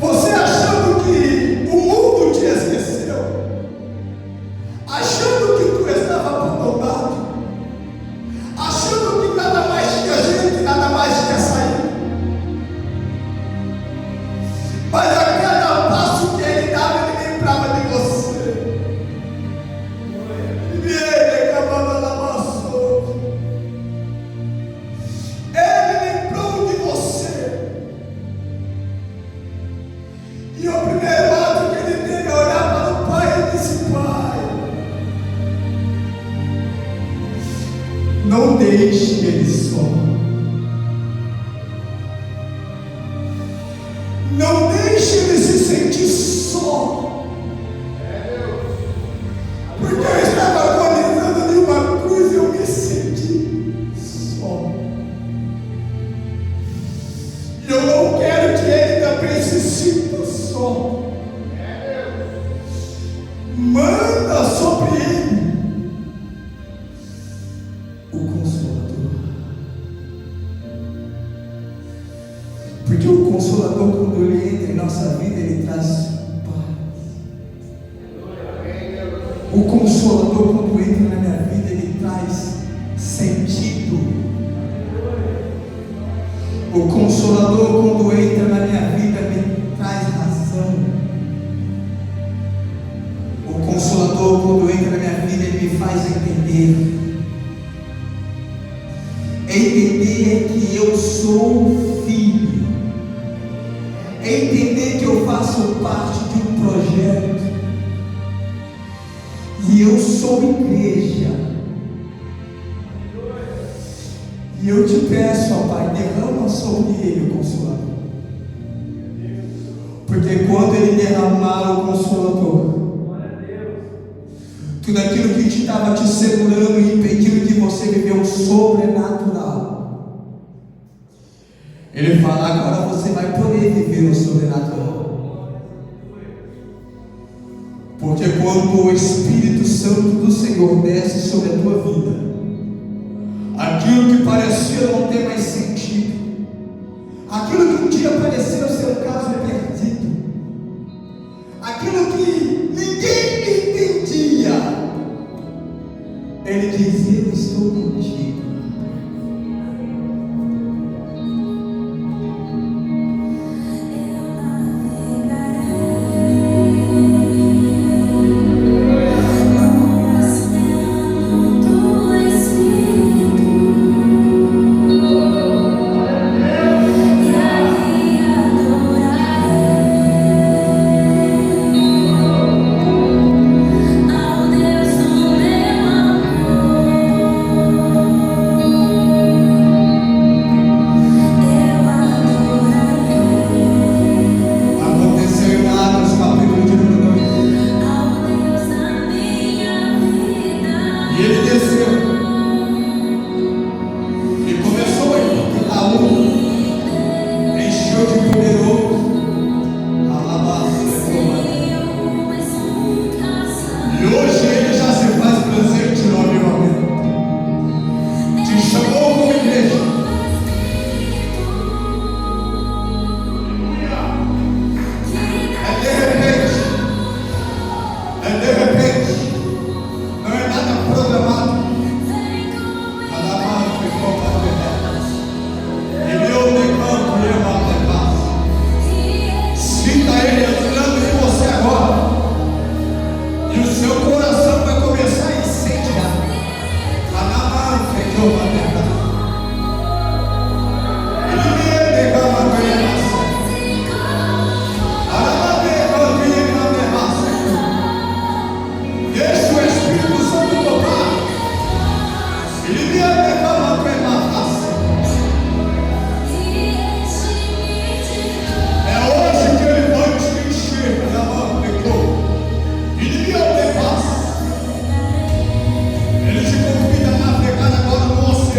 Você achando que o mundo te esqueceu, achando que tu estava abandonado, achando que nada mais tinha gente, nada mais tinha saído. Mas a cada passo que ele dava, ele lembrava de você. Ele acabava na maçã. Ele lembrou de você. E o primeiro ato que ele teve é olhar para o pai e disse: Pai, não deixe ele só. Não deixe ele se sentir só. Porque eu estava agonizando de uma cruz e eu me senti só. E eu não quero que ele também se sinta só. Manda sobre ele o Consolador. Porque o Consolador, quando ele entra em nossa vida, ele traz paz. O Consolador, quando entra na minha vida, ele traz sentido. O Consolador, quando entra na minha vida, me traz razão. O Consolador, quando entra na minha vida, ele me faz entender. Entender que eu sou filho. Entender que eu faço parte de um projeto. E eu sou igreja. E eu te peço, ó Pai, derrama sobre ele o Consolador. Porque quando ele derramar o Consolador, tudo aquilo que estava te segurando e impedindo de você viver o sobrenatural, ele fala: agora você vai poder viver o sobrenatural. Porque quando o Espírito Santo do Senhor desce sobre a tua vida, aquilo que parecia não ter mais sentido, aquilo que um dia parecia ser um caso perdido, aquilo que ninguém entendia, ele dizia: eu estou contigo. Ao Deus do meu amor. Ele te convida a navegar agora no oceano.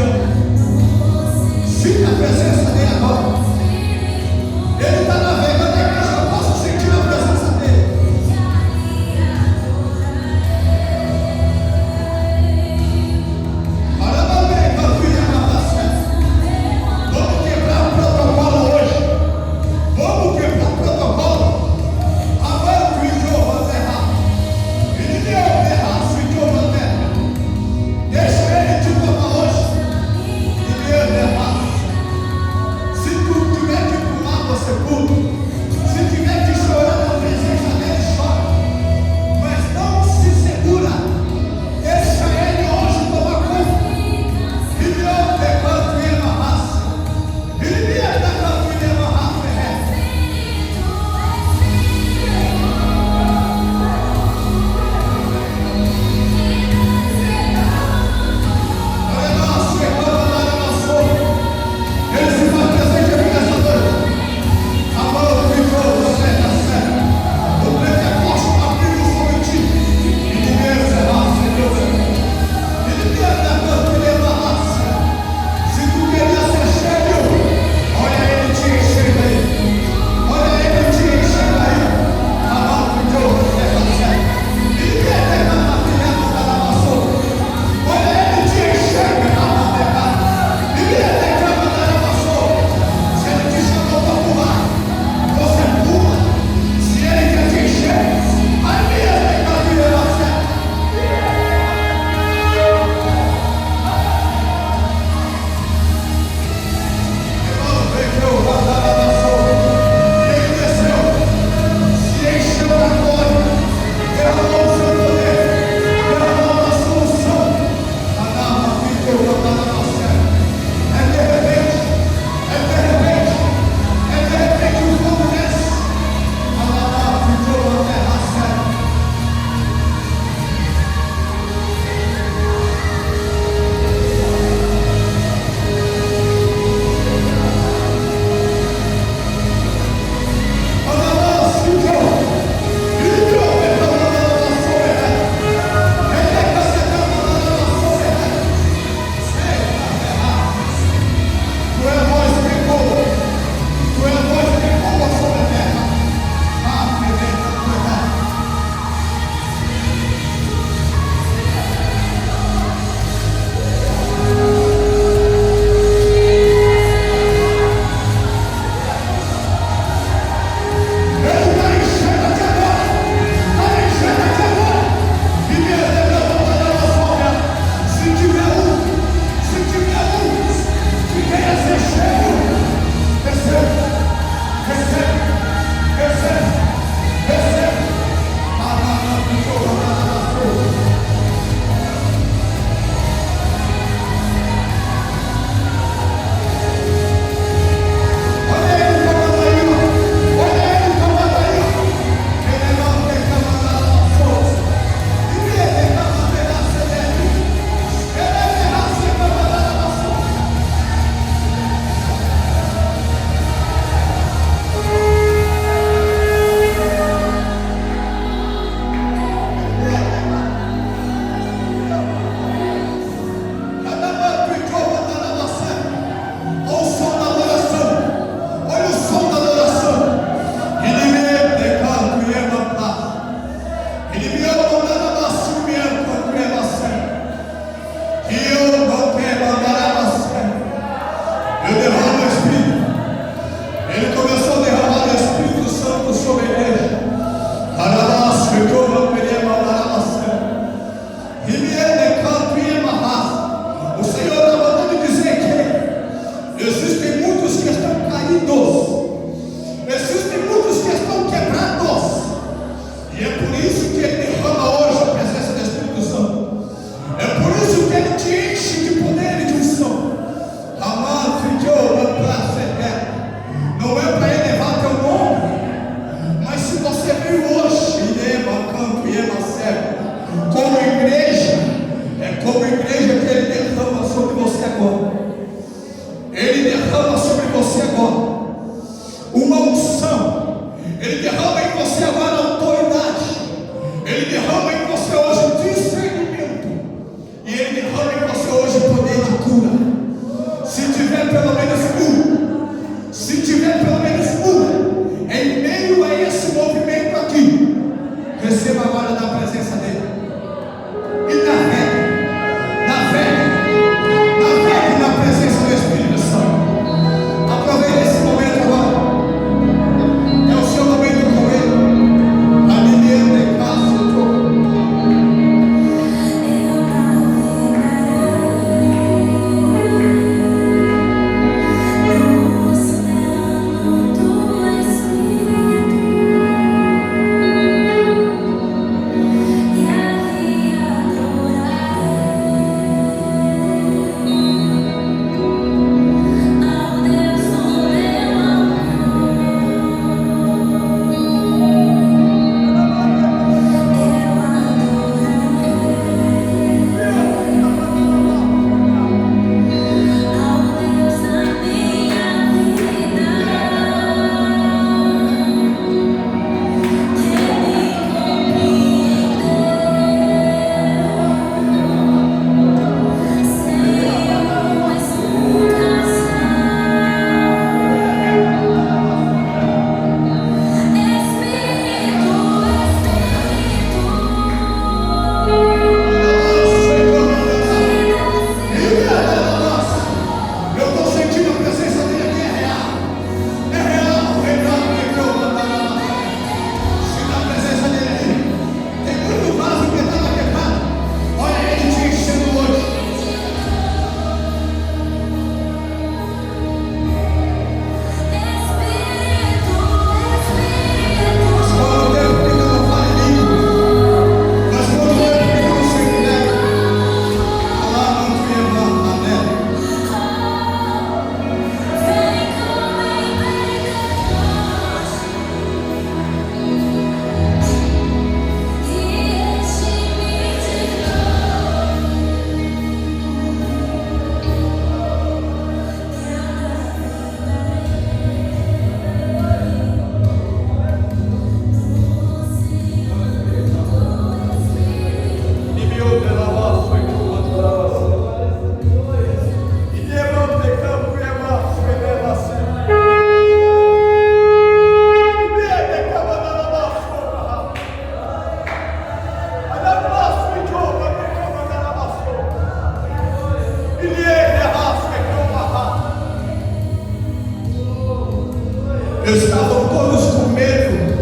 estavam todos com medo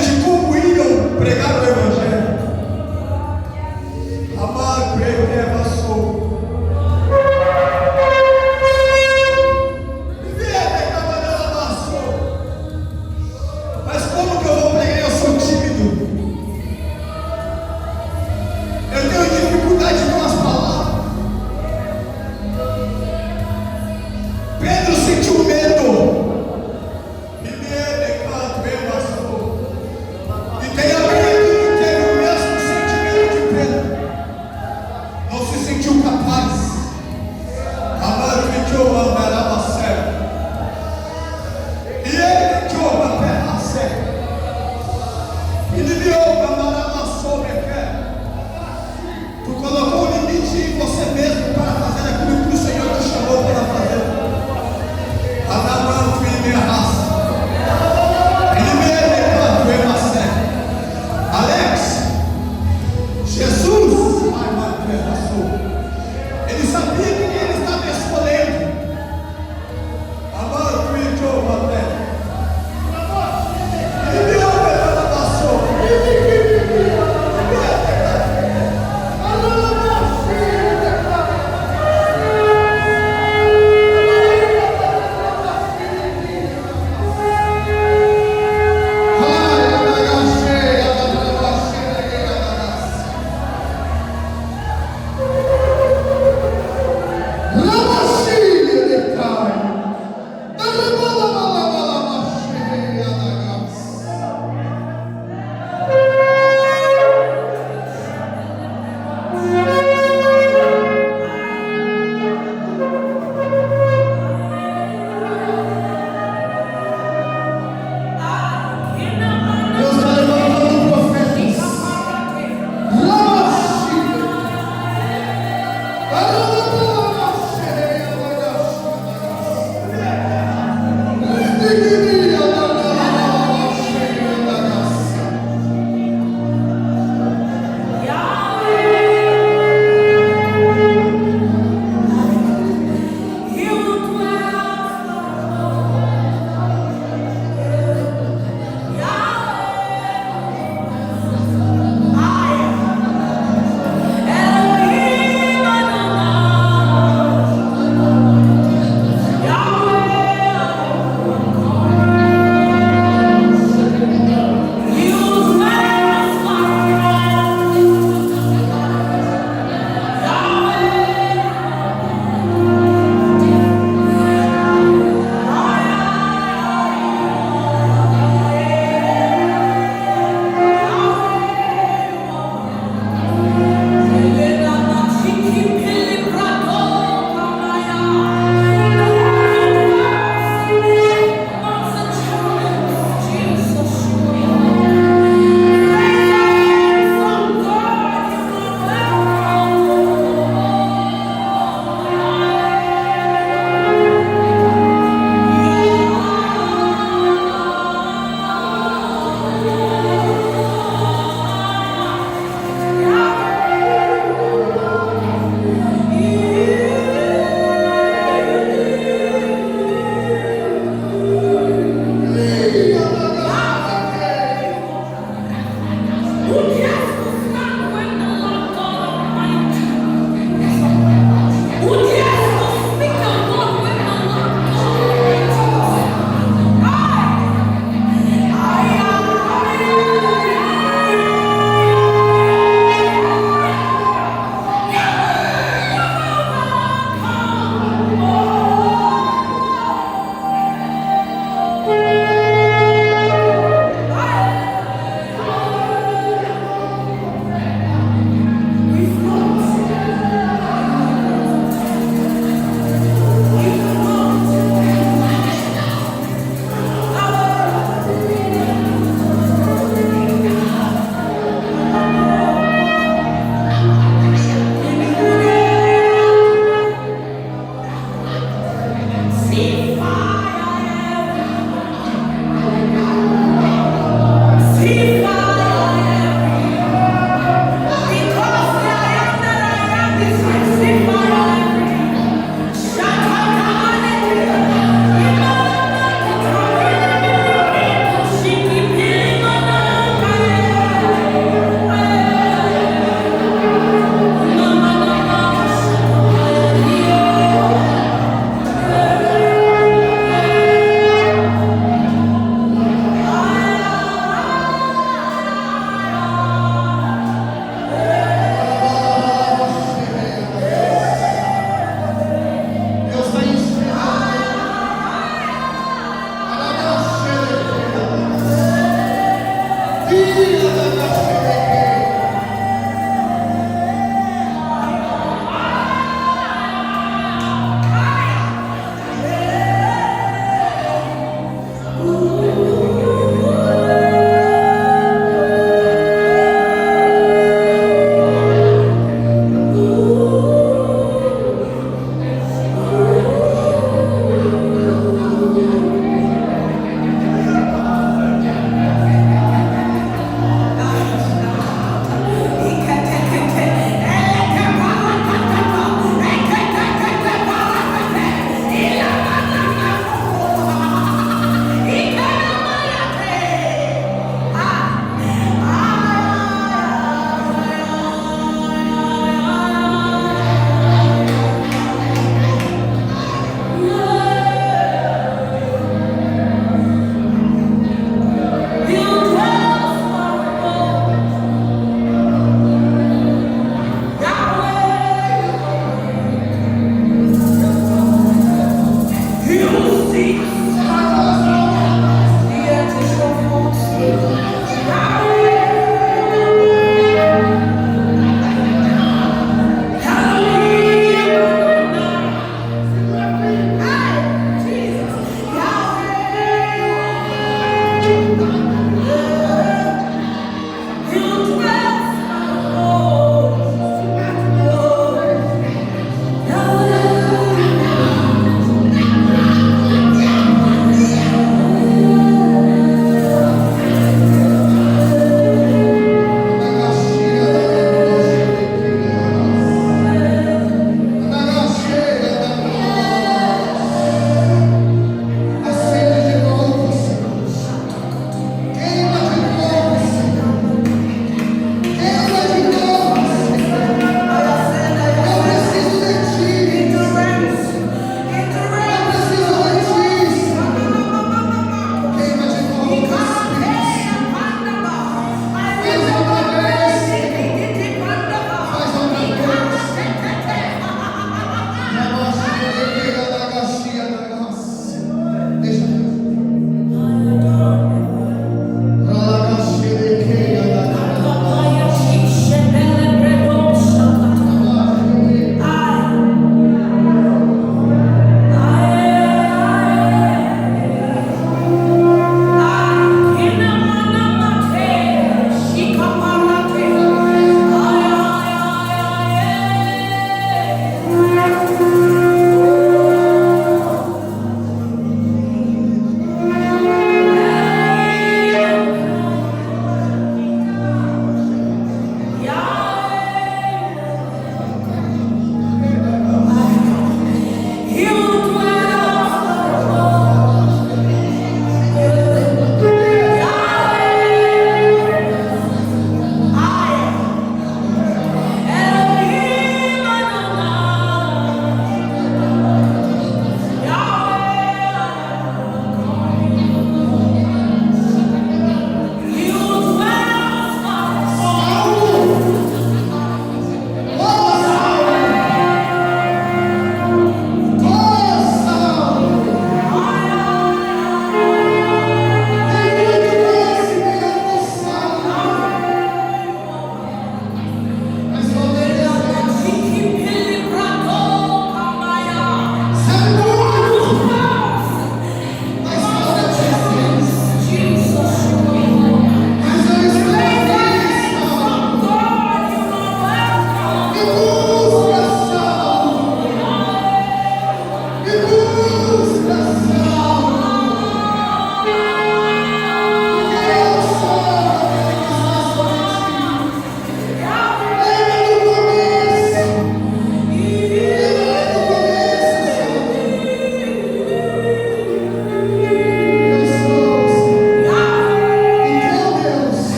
de como iam pregar o Evangelho. Amado, creio que é vassoura. Mas como que eu vou pregar? Eu sou tímido. Eu tenho dificuldade com as palavras. Pedro sentiu medo.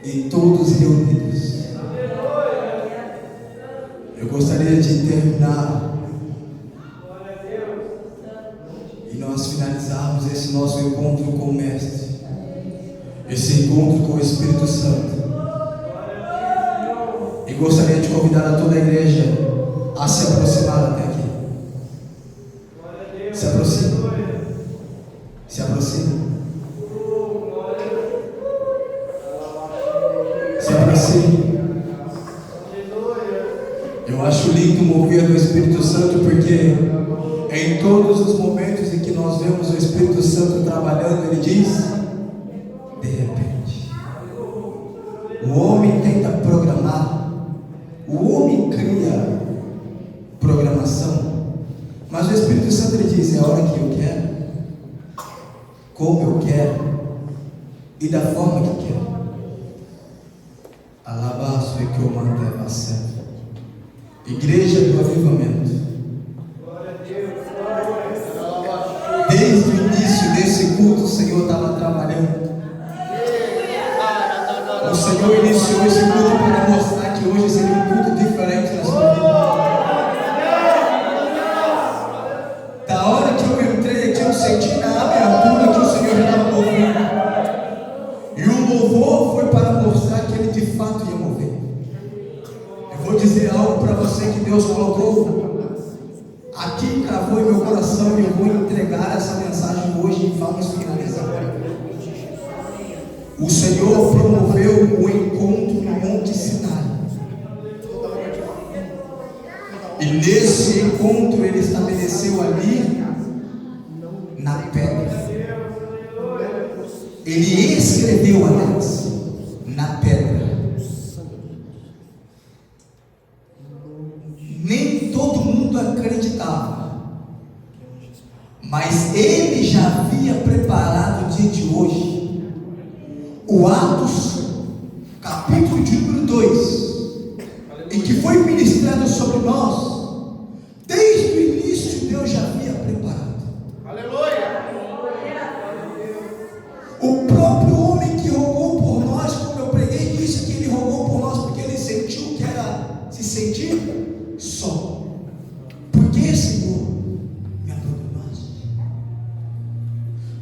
e todos reunidos. Eu gostaria de terminar e nós finalizarmos esse nosso encontro com o Mestre, esse encontro com o Espírito Santo. E gostaria de convidar a toda a igreja a se aproximar até aqui. Se aproxima. Se aproxima. Se aproxima. Eu acho lindo o mover do Espírito Santo, porque em todos os momentos em que nós vemos o Espírito Santo trabalhando, ele diz: de repente. O homem tenta programar, o homem cria programação, mas o Espírito Santo ele diz: é a hora que eu quero, como eu quero e da forma que quero. Alabaço e que eu mando a sempre. Igreja do Avivamento. Desde o início desse culto, o Senhor estava trabalhando. O Senhor iniciou esse culto para mostrar que hoje seria um culto diferente na sua vida. Da hora que eu entrei aqui, eu senti na abertura que o Senhor já estava movendo. E o louvor foi para mostrar que Ele de fato ia mover. Eu vou dizer algo para você que Deus colocou aqui, cravou em meu coração, e eu vou entregar essa mensagem hoje e vamos finalizar. O Senhor promoveu o encontro no Monte Sinai. E nesse encontro Ele estabeleceu ali na pedra. Ele escreveu, aliás, na pedra. Nem todo mundo acreditava, mas Ele já havia preparado o dia de hoje. O Atos, capítulo de número 2, em que foi ministrado sobre nós, desde o início Deus já havia preparado. Aleluia! O próprio homem que rogou por nós, como eu preguei, disse que ele rogou por nós porque ele sentiu que era se sentir só. Por que, Senhor, me abandonaste?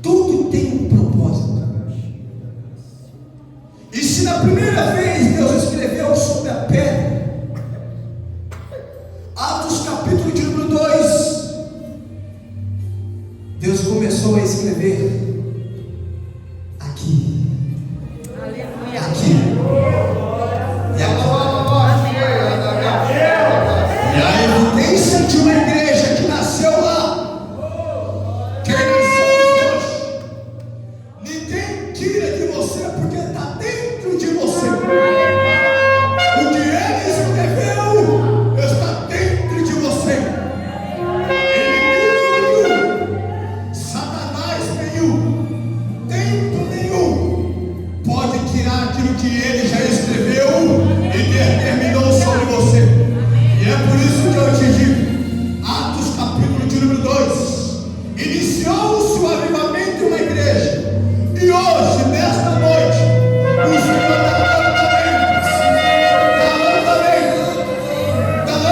Tudo tem um propósito. E se na primeira vez Deus escreveu sobre a pedra, Atos capítulo de número 2, Deus começou a escrever aqui, aqui, e agora. E a evidência de uma igreja que nasceu lá, que nasceu hoje, ninguém tira de você, porque está dentro de você. O que Ele escreveu está dentro de você. Ele nenhum, Satanás nenhum, tempo nenhum pode tirar aquilo que Ele já escreveu e determinou sobre você. E é por isso que eu te digo, Atos capítulo de número 2, iniciou-se o avivamento de uma igreja, e hoje, nesta noite, o Senhor está dando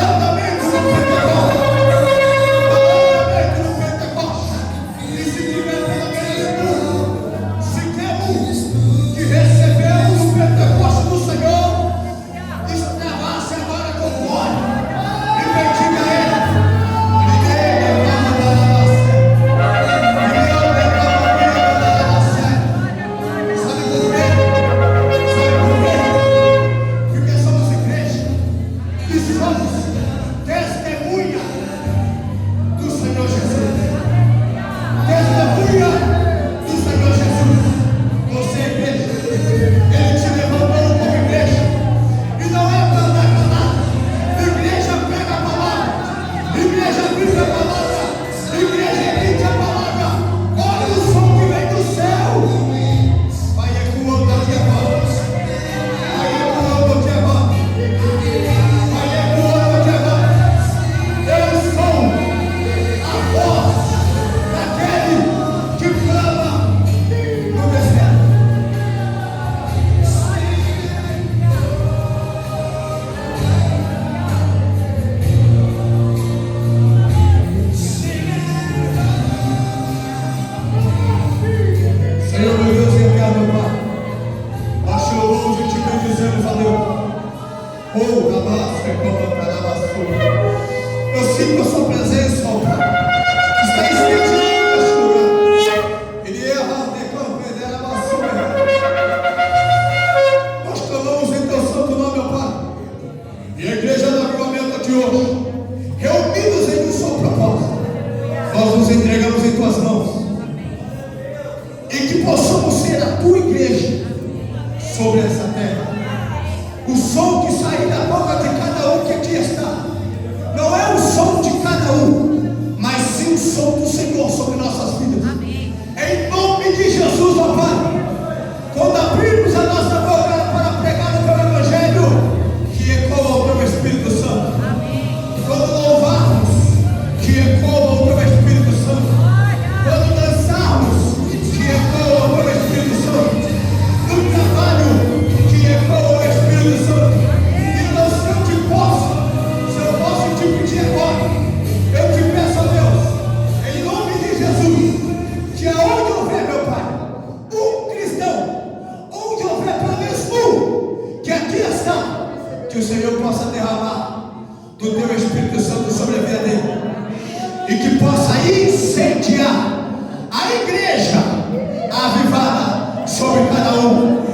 andamento no Pentecoste. E se tiver pelo menos um, se quer um que recebeu o Pentecoste sobre essa terra. O som que sair da boca de cada um que aqui está, não é o som de cada um, mas sim o som do Senhor sobre nossas vidas. Amém. Em nome de Jesus, ó Pai, quando abrimos a nossa boca para pregar o teu Evangelho, que ecoa o teu Espírito Santo. Amém. Quando louvarmos, que ecoa o teu Espírito Santo. Quando dançarmos, que ecoa o teu Espírito Santo. No trabalho, que ecoa o Espírito Santo. Então, se eu posso te pedir agora, eu te peço a Deus, em nome de Jesus, que aonde houver, meu Pai, um cristão, onde houver pelo menos um, que aqui está, que o Senhor possa derramar do teu Espírito Santo sobre a vida dele, e que possa incendiar a igreja avivada sobre cada um.